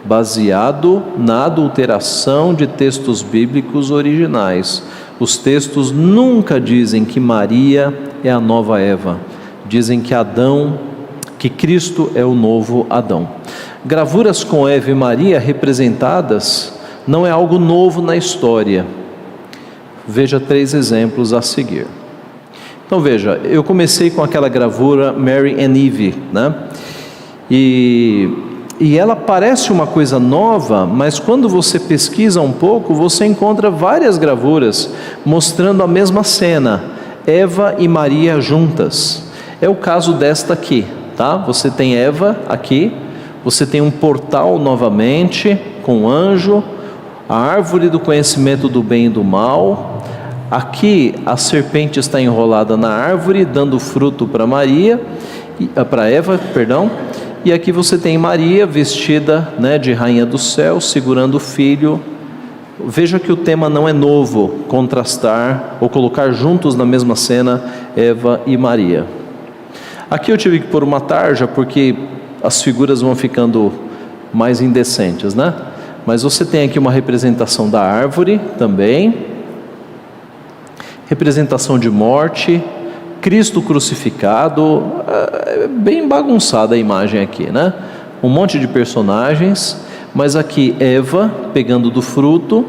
baseado na adulteração de textos bíblicos originais. Os textos nunca dizem que Maria é a nova Eva, dizem que Cristo é o novo Adão. Gravuras com Eva e Maria representadas não é algo novo na história. Veja 3 exemplos a seguir. Então veja, eu comecei com aquela gravura Mary and Eve, né? E ela parece uma coisa nova, mas quando você pesquisa um pouco, você encontra várias gravuras mostrando a mesma cena, Eva e Maria juntas. É o caso desta aqui, tá? Você tem Eva aqui, você tem um portal novamente, com um anjo, a árvore do conhecimento do bem e do mal. Aqui a serpente está enrolada na árvore, dando fruto para Eva, perdão. E aqui você tem Maria vestida, né, de rainha do céu, segurando o filho. Veja que o tema não é novo, contrastar ou colocar juntos na mesma cena Eva e Maria. Aqui eu tive que pôr uma tarja porque as figuras vão ficando mais indecentes, né? Mas você tem aqui uma representação da árvore também, representação de morte, Cristo crucificado, bem bagunçada a imagem aqui, né? Um monte de personagens, mas aqui Eva pegando do fruto,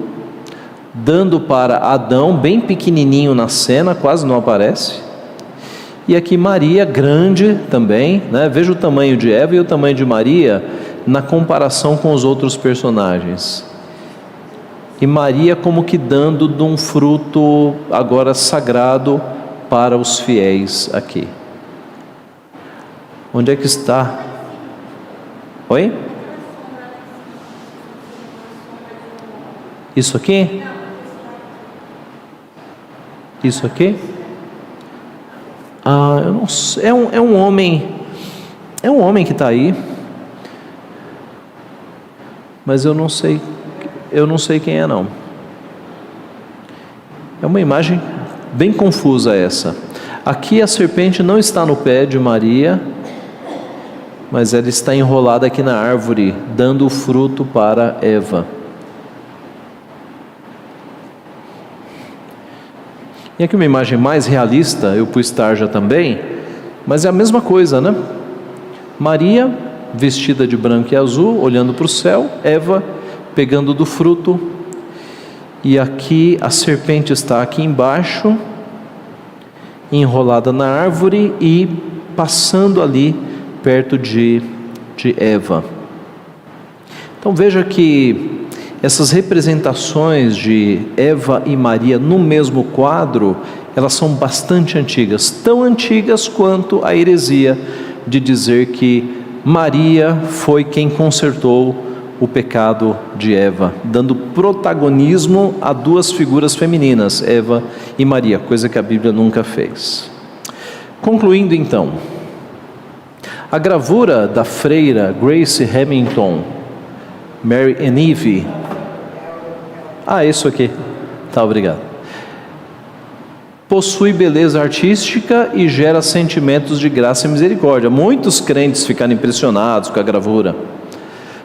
dando para Adão, bem pequenininho na cena, quase não aparece. E aqui Maria grande também, né? Veja o tamanho de Eva e o tamanho de Maria na comparação com os outros personagens. E Maria como que dando de um fruto agora sagrado para os fiéis aqui. Onde é que está? Oi? Isso aqui? Isso aqui? Eu não sei. É um homem. É um homem que está aí. Mas eu não sei. Eu não sei quem é não. É uma imagem bem confusa essa. Aqui a serpente não está no pé de Maria, mas ela está enrolada aqui na árvore, dando o fruto para Eva. E aqui uma imagem mais realista, eu pus tarja também, mas é a mesma coisa, né? Maria, vestida de branco e azul, olhando para o céu, Eva pegando do fruto, e aqui a serpente está aqui embaixo, enrolada na árvore e passando ali perto de Eva. Então veja que essas representações de Eva e Maria no mesmo quadro, elas são bastante antigas, tão antigas quanto a heresia de dizer que Maria foi quem consertou o pecado de Eva, dando protagonismo a duas figuras femininas, Eva e Maria, coisa que a Bíblia nunca fez. Concluindo então, a gravura da freira Grace Hamilton, Mary and Eve. Isso aqui. Tá, obrigado. Possui beleza artística e gera sentimentos de graça e misericórdia. Muitos crentes ficaram impressionados com a gravura.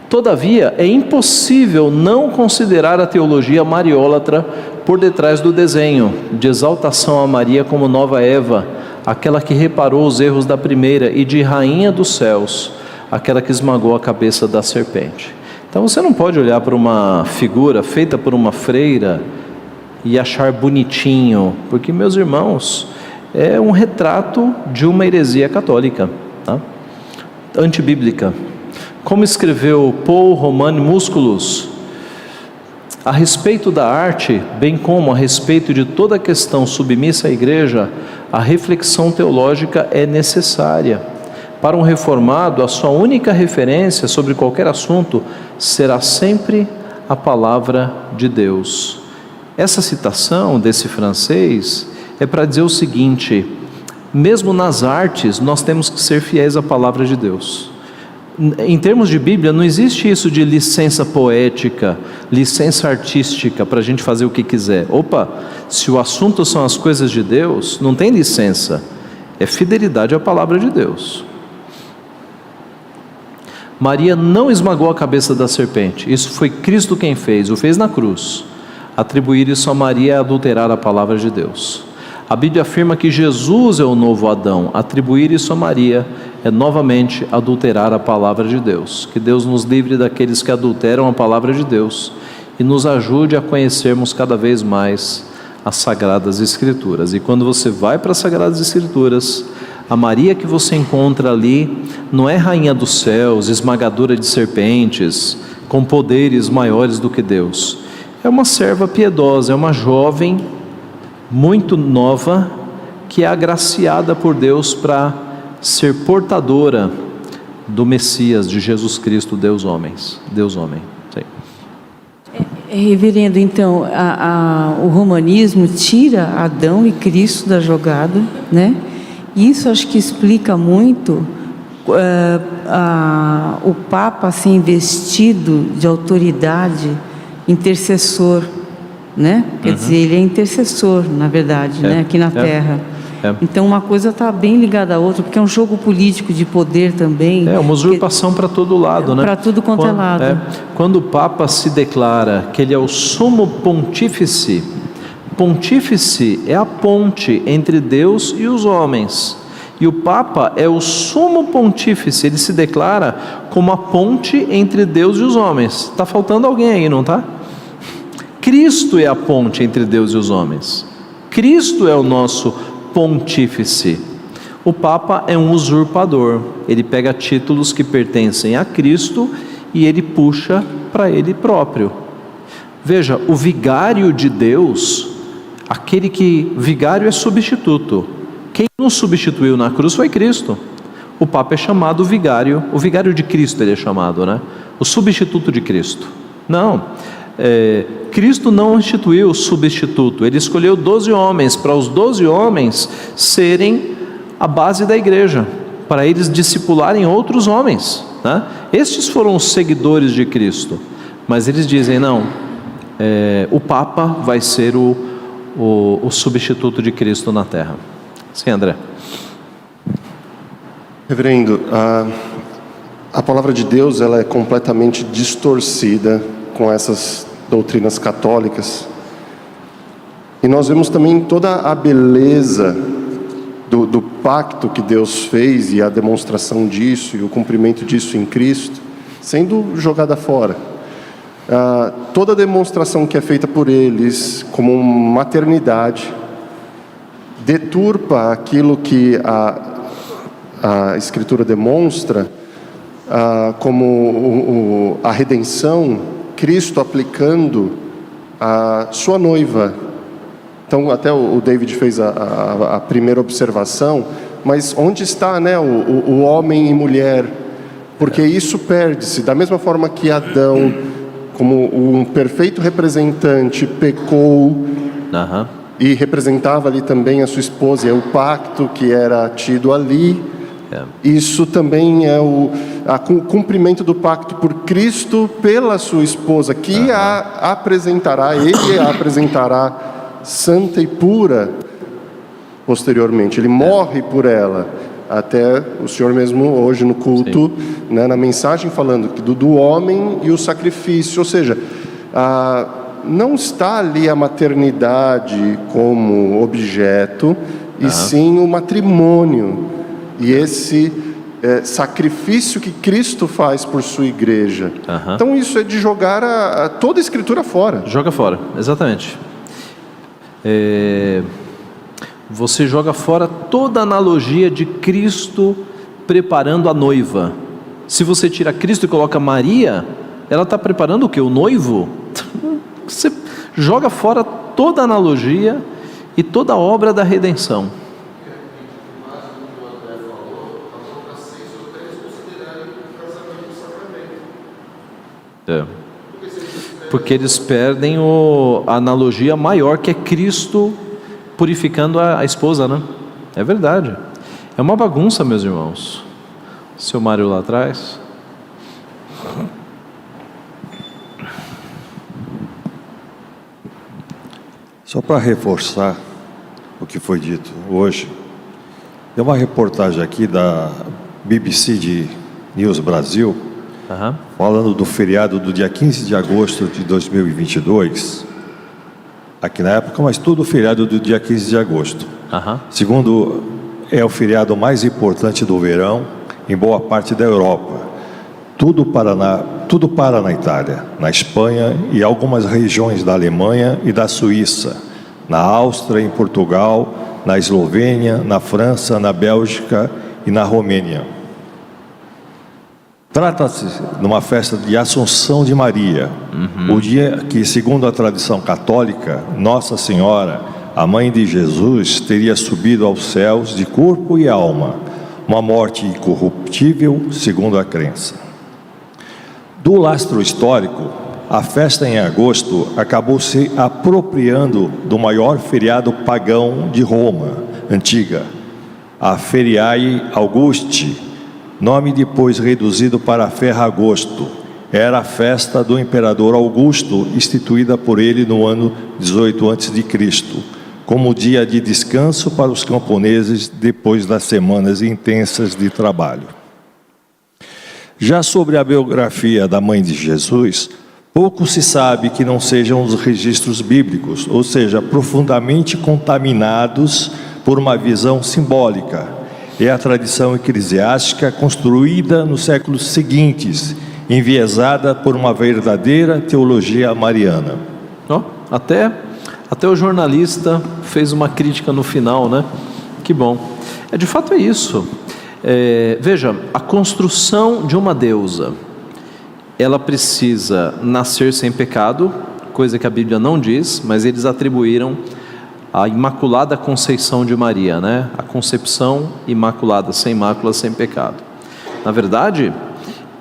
Todavia, é impossível não considerar a teologia mariólatra por detrás do desenho, de exaltação a Maria como nova Eva, aquela que reparou os erros da primeira, e de rainha dos céus, aquela que esmagou a cabeça da serpente. Então você não pode olhar para uma figura feita por uma freira e achar bonitinho, porque, meus irmãos, é um retrato de uma heresia católica, tá? Antibíblica. Como escreveu Paul Romani Musculus, a respeito da arte, bem como a respeito de toda a questão submissa à igreja, a reflexão teológica é necessária. Para um reformado, a sua única referência sobre qualquer assunto será sempre a palavra de Deus. Essa citação desse francês é para dizer o seguinte: mesmo nas artes, nós temos que ser fiéis à palavra de Deus. Em termos de Bíblia, não existe isso de licença poética, licença artística para a gente fazer o que quiser. Se o assunto são as coisas de Deus, não tem licença, é fidelidade à palavra de Deus. Maria não esmagou a cabeça da serpente, isso foi Cristo quem fez, o fez na cruz. Atribuir isso a Maria é adulterar a palavra de Deus. A Bíblia afirma que Jesus é o novo Adão. Atribuir isso a Maria é novamente adulterar a palavra de Deus. Que Deus nos livre daqueles que adulteram a palavra de Deus e nos ajude a conhecermos cada vez mais as Sagradas Escrituras. E quando você vai para as Sagradas Escrituras, a Maria que você encontra ali não é rainha dos céus, esmagadora de serpentes, com poderes maiores do que Deus. É uma serva piedosa, é uma jovem muito nova, que é agraciada por Deus para ser portadora do Messias, de Jesus Cristo, Deus homem. Sim. Reverendo, então, o romanismo tira Adão e Cristo da jogada, né? Isso acho que explica muito o Papa ser investido de autoridade, intercessor, né? Quer dizer, ele é intercessor, na verdade, né? Aqui na Terra. Então uma coisa está bem ligada à outra, porque é um jogo político de poder também. É uma usurpação para todo lado, né? Para tudo quanto é lado. Quando o Papa se declara que ele é o sumo pontífice, pontífice é a ponte entre Deus e os homens. E o Papa é o sumo pontífice, ele se declara como a ponte entre Deus e os homens. Está faltando alguém aí, não está? Cristo é a ponte entre Deus e os homens. Cristo é o nosso pontífice. O Papa é um usurpador. Ele pega títulos que pertencem a Cristo e ele puxa para ele próprio. Veja, o vigário de Deus, vigário é substituto. Quem nos substituiu na cruz foi Cristo. O Papa é chamado vigário, o vigário de Cristo ele é chamado, né? O substituto de Cristo. Não, Cristo não instituiu o substituto, ele escolheu 12 homens, para os 12 homens serem a base da igreja, para eles discipularem outros homens, né? Estes foram os seguidores de Cristo, mas eles dizem, não, o Papa vai ser o substituto de Cristo na terra. Sim, André. Reverendo, a palavra de Deus ela é completamente distorcida com essas doutrinas católicas, e nós vemos também toda a beleza do pacto que Deus fez e a demonstração disso e o cumprimento disso em Cristo sendo jogada fora. Toda a demonstração que é feita por eles como maternidade deturpa aquilo que a Escritura demonstra como a redenção, Cristo aplicando a sua noiva. Então até o David fez a primeira observação, mas onde está, né, o homem e mulher Porque isso perde-se. Da mesma forma que Adão, como um perfeito representante, pecou e representava ali também a sua esposa, e o pacto que era tido ali. Isso também é o cumprimento do pacto por Cristo pela sua esposa, que a apresentará, ele a apresentará santa e pura posteriormente. Ele morre por ela. Até o senhor mesmo hoje no culto, né, na mensagem falando do homem e o sacrifício, ou seja, não está ali a maternidade como objeto, e sim o matrimônio e esse sacrifício que Cristo faz por sua igreja. Então isso é de jogar toda a escritura fora. Joga fora, exatamente. Você joga fora toda a analogia de Cristo preparando a noiva. Se você tira Cristo e coloca Maria, ela está preparando o quê? O noivo? Você joga fora toda a analogia e toda a obra da redenção. Porque eles perdem a analogia maior, que é Cristo purificando a esposa, né? É verdade. É uma bagunça, meus irmãos. Seu Mário lá atrás. Só para reforçar o que foi dito hoje, tem uma reportagem aqui da BBC de News Brasil, falando do feriado do dia 15 de agosto de 2022, aqui na época, mas tudo feriado do dia 15 de agosto. Segundo, é o feriado mais importante do verão em boa parte da Europa. Tudo para na Itália, na Espanha e algumas regiões da Alemanha e da Suíça, na Áustria, em Portugal, na Eslovênia, na França, na Bélgica e na Romênia. Trata-se de uma festa de Assunção de Maria, o dia que, segundo a tradição católica, Nossa Senhora, a mãe de Jesus, teria subido aos céus de corpo e alma, uma morte incorruptível, segundo a crença. Do lastro histórico, a festa em agosto acabou se apropriando do maior feriado pagão de Roma antiga, a Feriae Augusti, nome depois reduzido para Ferragosto. Era a festa do imperador Augusto, instituída por ele no ano 18 a.C., como dia de descanso para os camponeses depois das semanas intensas de trabalho. Já sobre a biografia da mãe de Jesus, pouco se sabe que não sejam os registros bíblicos, ou seja, profundamente contaminados por uma visão simbólica. É a tradição eclesiástica construída nos séculos seguintes, enviesada por uma verdadeira teologia mariana. Até o jornalista fez uma crítica no final, né? Que bom. De fato é isso. Veja, a construção de uma deusa, ela precisa nascer sem pecado, coisa que a Bíblia não diz, mas eles atribuíram a Imaculada Conceição de Maria, né? A concepção imaculada, sem mácula, sem pecado. Na verdade,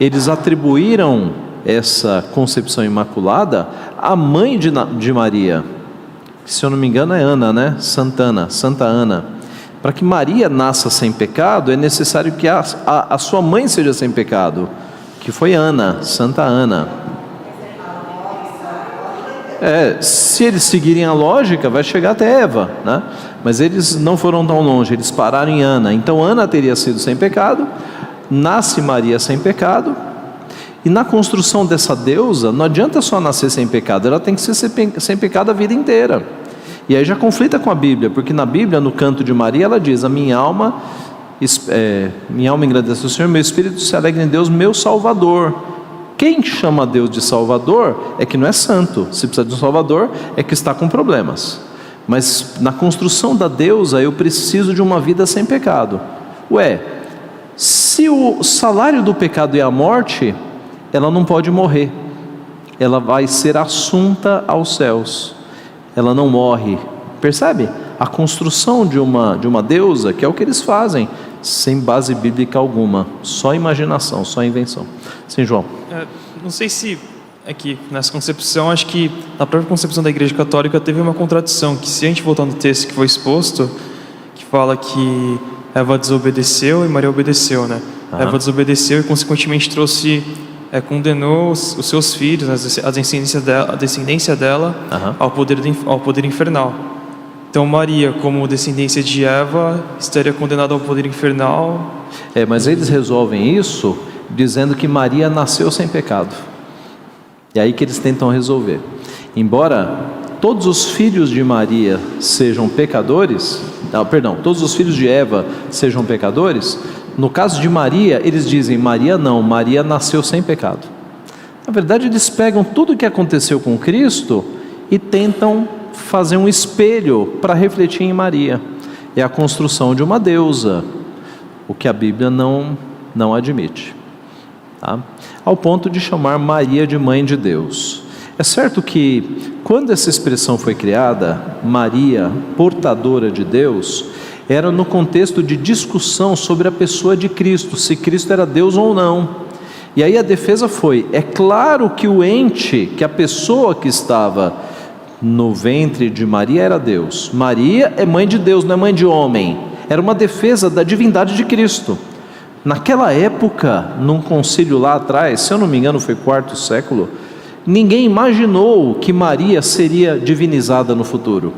eles atribuíram essa concepção imaculada à mãe de Maria, que, se eu não me engano, é Ana, né? Santa Ana. Para que Maria nasça sem pecado, é necessário que a sua mãe seja sem pecado, que foi Ana, Santa Ana. Se eles seguirem a lógica, vai chegar até Eva, né? Mas eles não foram tão longe, eles pararam em Ana. Então Ana teria sido sem pecado, nasce Maria sem pecado, e na construção dessa deusa, não adianta só nascer sem pecado, ela tem que ser sem pecado a vida inteira. E aí já conflita com a Bíblia, porque na Bíblia, no canto de Maria, ela diz: a minha alma engrandece o Senhor, meu espírito se alegra em Deus, meu Salvador. Quem chama Deus de Salvador é que não é santo. Se precisa de um Salvador, é que está com problemas. Mas na construção da deusa, eu preciso de uma vida sem pecado. Se o salário do pecado é a morte, ela não pode morrer. Ela vai ser assunta aos céus. Ela não morre. Percebe? A construção de uma deusa, que é o que eles fazem. sem base bíblica alguma, só imaginação, só invenção. Sim, João. Não sei se aqui nessa concepção, acho que na própria concepção da Igreja Católica teve uma contradição, que se a gente voltar no texto que foi exposto, que fala que Eva desobedeceu e Maria obedeceu, né? Eva desobedeceu e consequentemente condenou os seus filhos, a descendência dela ao poder infernal. Então Maria, como descendência de Eva, estaria condenada ao poder infernal. Mas eles resolvem isso dizendo que Maria nasceu sem pecado. É aí que eles tentam resolver. Embora todos os filhos de Maria sejam pecadores, todos os filhos de Eva sejam pecadores, no caso de Maria, eles dizem, Maria não, Maria nasceu sem pecado. Na verdade, eles pegam tudo o que aconteceu com Cristo e tentam fazer um espelho para refletir em Maria. É a construção de uma deusa, o que a Bíblia não admite. Tá? Ao ponto de chamar Maria de mãe de Deus. É certo que, quando essa expressão foi criada, Maria, portadora de Deus, era no contexto de discussão sobre a pessoa de Cristo, se Cristo era Deus ou não. E aí a defesa foi, é claro que o ente, que a pessoa que estava no ventre de Maria era Deus. Maria é mãe de Deus, não é mãe de homem. Era uma defesa da divindade de Cristo. Naquela época, num concílio lá atrás, se eu não me engano foi IV século, ninguém imaginou que Maria seria divinizada no futuro.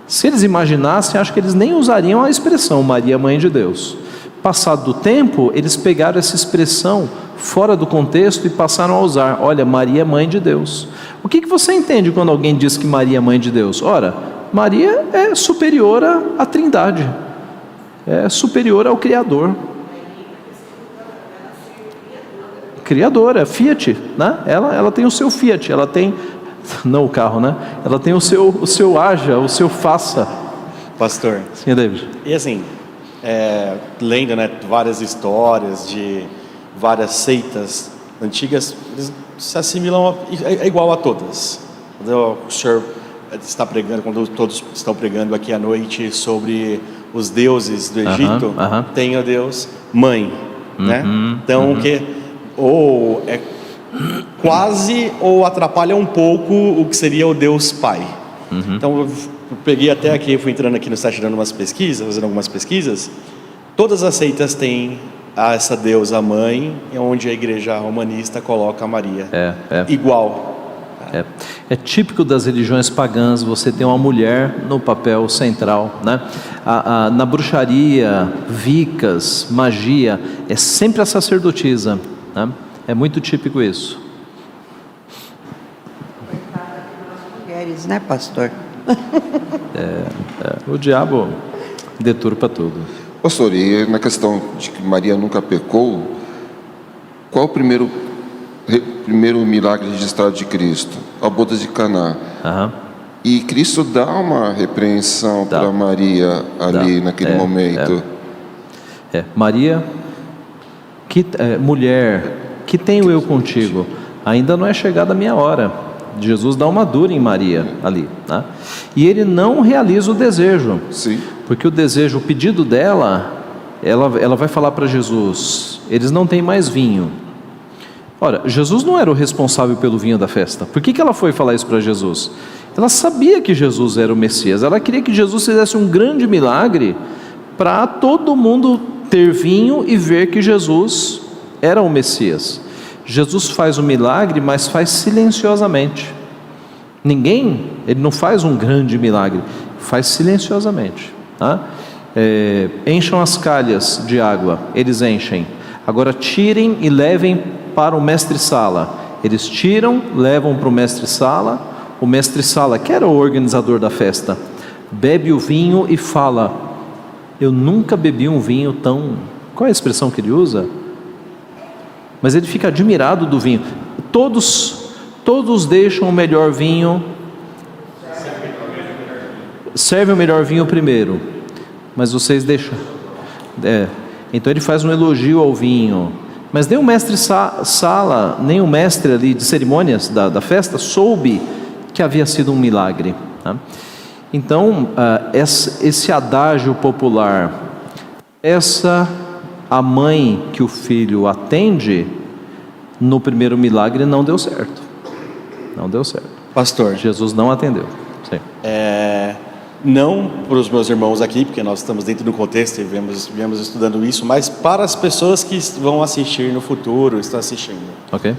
Se eles imaginassem, acho que eles nem usariam a expressão Maria, mãe de Deus. Passado do tempo, eles pegaram essa expressão fora do contexto e passaram a usar. Olha, Maria é mãe de Deus. O que você entende quando alguém diz que Maria é mãe de Deus? Ora, Maria é superior à Trindade, é superior ao Criador. Criadora, Fiat, né? Ela tem o seu Fiat, ela tem, não o carro, né? Ela tem o seu haja, o seu faça. Pastor. Sim, David. E assim, lendo, né, várias histórias de várias seitas antigas, eles se assimilam, é igual a todas. Quando o senhor está pregando, quando todos estão pregando aqui à noite sobre os deuses do Egito, tem o Deus Mãe, né? Então, que ou é quase ou atrapalha um pouco o que seria o Deus Pai. Então eu peguei até aqui, fui entrando aqui no site dando umas pesquisas, fazendo algumas pesquisas. Todas as seitas têm essa deusa mãe, onde a igreja romanista coloca a Maria igual. É típico das religiões pagãs você ter uma mulher no papel central, né? Na bruxaria, vicas, magia, é sempre a sacerdotisa, né? É muito típico isso. Mulheres, né, pastor? O diabo deturpa tudo. Pastor, e na questão de que Maria nunca pecou, qual o primeiro milagre registrado de Cristo? A boda de Caná. E Cristo dá uma repreensão para Maria ali naquele momento. Maria, mulher, que tenho eu contigo? Ainda não é chegada a minha hora. Jesus dá uma dura em Maria ali, né? E ele não realiza o desejo. Sim. Porque o desejo, o pedido dela, ela vai falar para Jesus, eles não têm mais vinho. Ora, Jesus não era o responsável pelo vinho da festa. Por que ela foi falar isso para Jesus? Ela sabia que Jesus era o Messias. Ela queria que Jesus fizesse um grande milagre para todo mundo ter vinho e ver que Jesus era o Messias. Jesus faz o milagre, mas faz silenciosamente. Ele não faz um grande milagre, faz silenciosamente. Tá? Encham as calhas de água, eles enchem. Agora tirem e levem para o mestre-sala. Eles tiram, levam para o mestre-sala. O mestre-sala, que era o organizador da festa, bebe o vinho e fala: eu nunca bebi um vinho tão... Qual é a expressão que ele usa? Mas ele fica admirado do vinho. Todos deixam o melhor vinho. Serve o melhor vinho primeiro, mas vocês deixam. Então ele faz um elogio ao vinho. Mas nem o mestre-sala, nem o mestre ali de cerimônias da festa soube que havia sido um milagre. Tá? Então, esse adágio popular, a mãe que o filho atende, no primeiro milagre não deu certo. Não deu certo. Pastor, Jesus não atendeu. Sim. não para os meus irmãos aqui, porque nós estamos dentro do contexto e viemos estudando isso, mas para as pessoas que vão assistir no futuro, estão assistindo. Ok.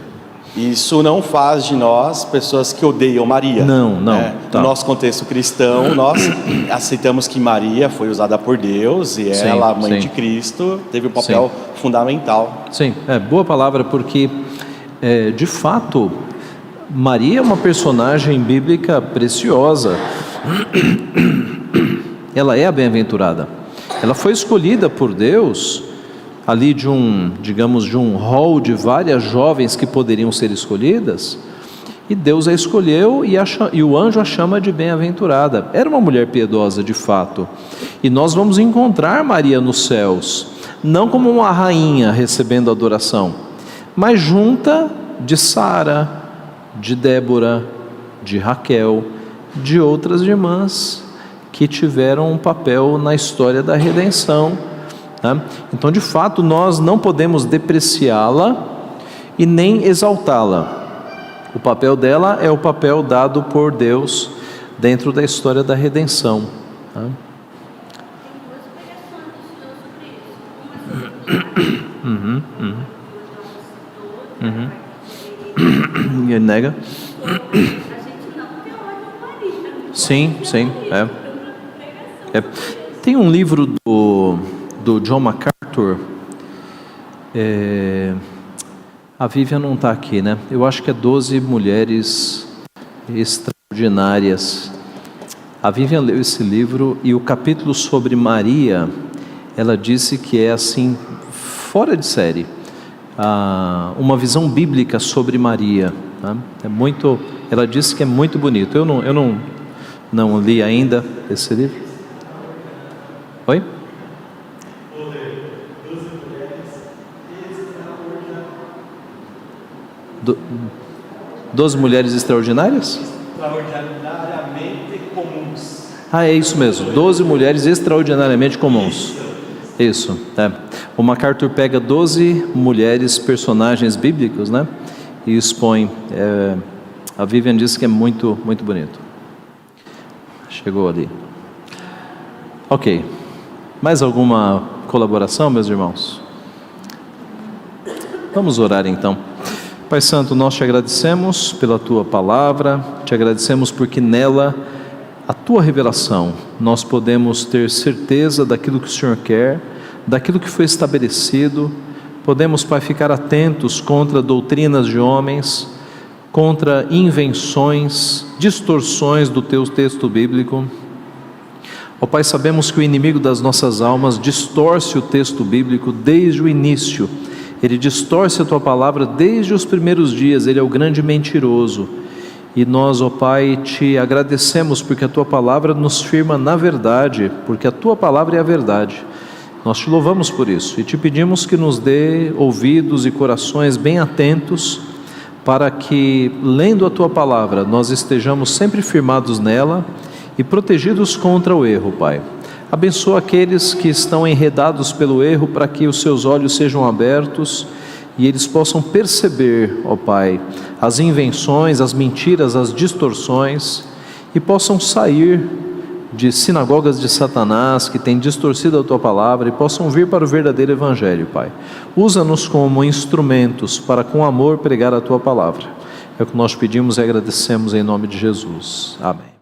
Isso não faz de nós pessoas que odeiam Maria. Não. No nosso contexto cristão, nós aceitamos que Maria foi usada por Deus e ela, a mãe de Cristo, teve um papel fundamental. Sim, boa palavra, porque de fato Maria é uma personagem bíblica preciosa. Ela é a bem-aventurada. Ela foi escolhida por Deus ali de um hall de várias jovens que poderiam ser escolhidas, e Deus a escolheu e o anjo a chama de bem-aventurada. Era uma mulher piedosa de fato, e nós vamos encontrar Maria nos céus, não como uma rainha recebendo adoração, mas junta de Sara, de Débora, de Raquel, de outras irmãs que tiveram um papel na história da redenção. Então, de fato, nós não podemos depreciá-la e nem exaltá-la. O papel dela é o papel dado por Deus dentro da história da redenção. E ele nega. Sim. Tem um livro do John MacArthur, a Vivian não está aqui, né? Eu acho que é 12 mulheres extraordinárias. A Vivian leu esse livro e o capítulo sobre Maria, ela disse que é assim, fora de série, uma visão bíblica sobre Maria. Ela disse que é muito bonito. Eu não li ainda esse livro. Oi? 12 mulheres extraordinárias? Extraordinariamente comuns. É isso mesmo, 12 mulheres extraordinariamente comuns. Isso. O MacArthur pega 12 mulheres, personagens bíblicos, né? E expõe. A Vivian disse que é muito, muito bonito. Chegou ali. Ok. Mais alguma colaboração, meus irmãos? Vamos orar então. Pai Santo, nós te agradecemos pela Tua palavra, te agradecemos porque nela, a Tua revelação, nós podemos ter certeza daquilo que o Senhor quer, daquilo que foi estabelecido. Podemos, Pai, ficar atentos contra doutrinas de homens, contra invenções, distorções do Teu texto bíblico. Ó Pai, sabemos que o inimigo das nossas almas distorce o texto bíblico desde o início. Ele distorce a Tua palavra desde os primeiros dias. Ele é o grande mentiroso. E nós, ó Pai, te agradecemos porque a Tua palavra nos firma na verdade, porque a Tua palavra é a verdade. Nós te louvamos por isso e te pedimos que nos dê ouvidos e corações bem atentos, para que, lendo a Tua palavra, nós estejamos sempre firmados nela e protegidos contra o erro, Pai. Abençoa aqueles que estão enredados pelo erro, para que os seus olhos sejam abertos e eles possam perceber, ó Pai, as invenções, as mentiras, as distorções, e possam sair de sinagogas de Satanás que têm distorcido a Tua palavra e possam vir para o verdadeiro Evangelho, Pai. Usa-nos como instrumentos para com amor pregar a Tua palavra. É o que nós pedimos e agradecemos em nome de Jesus. Amém.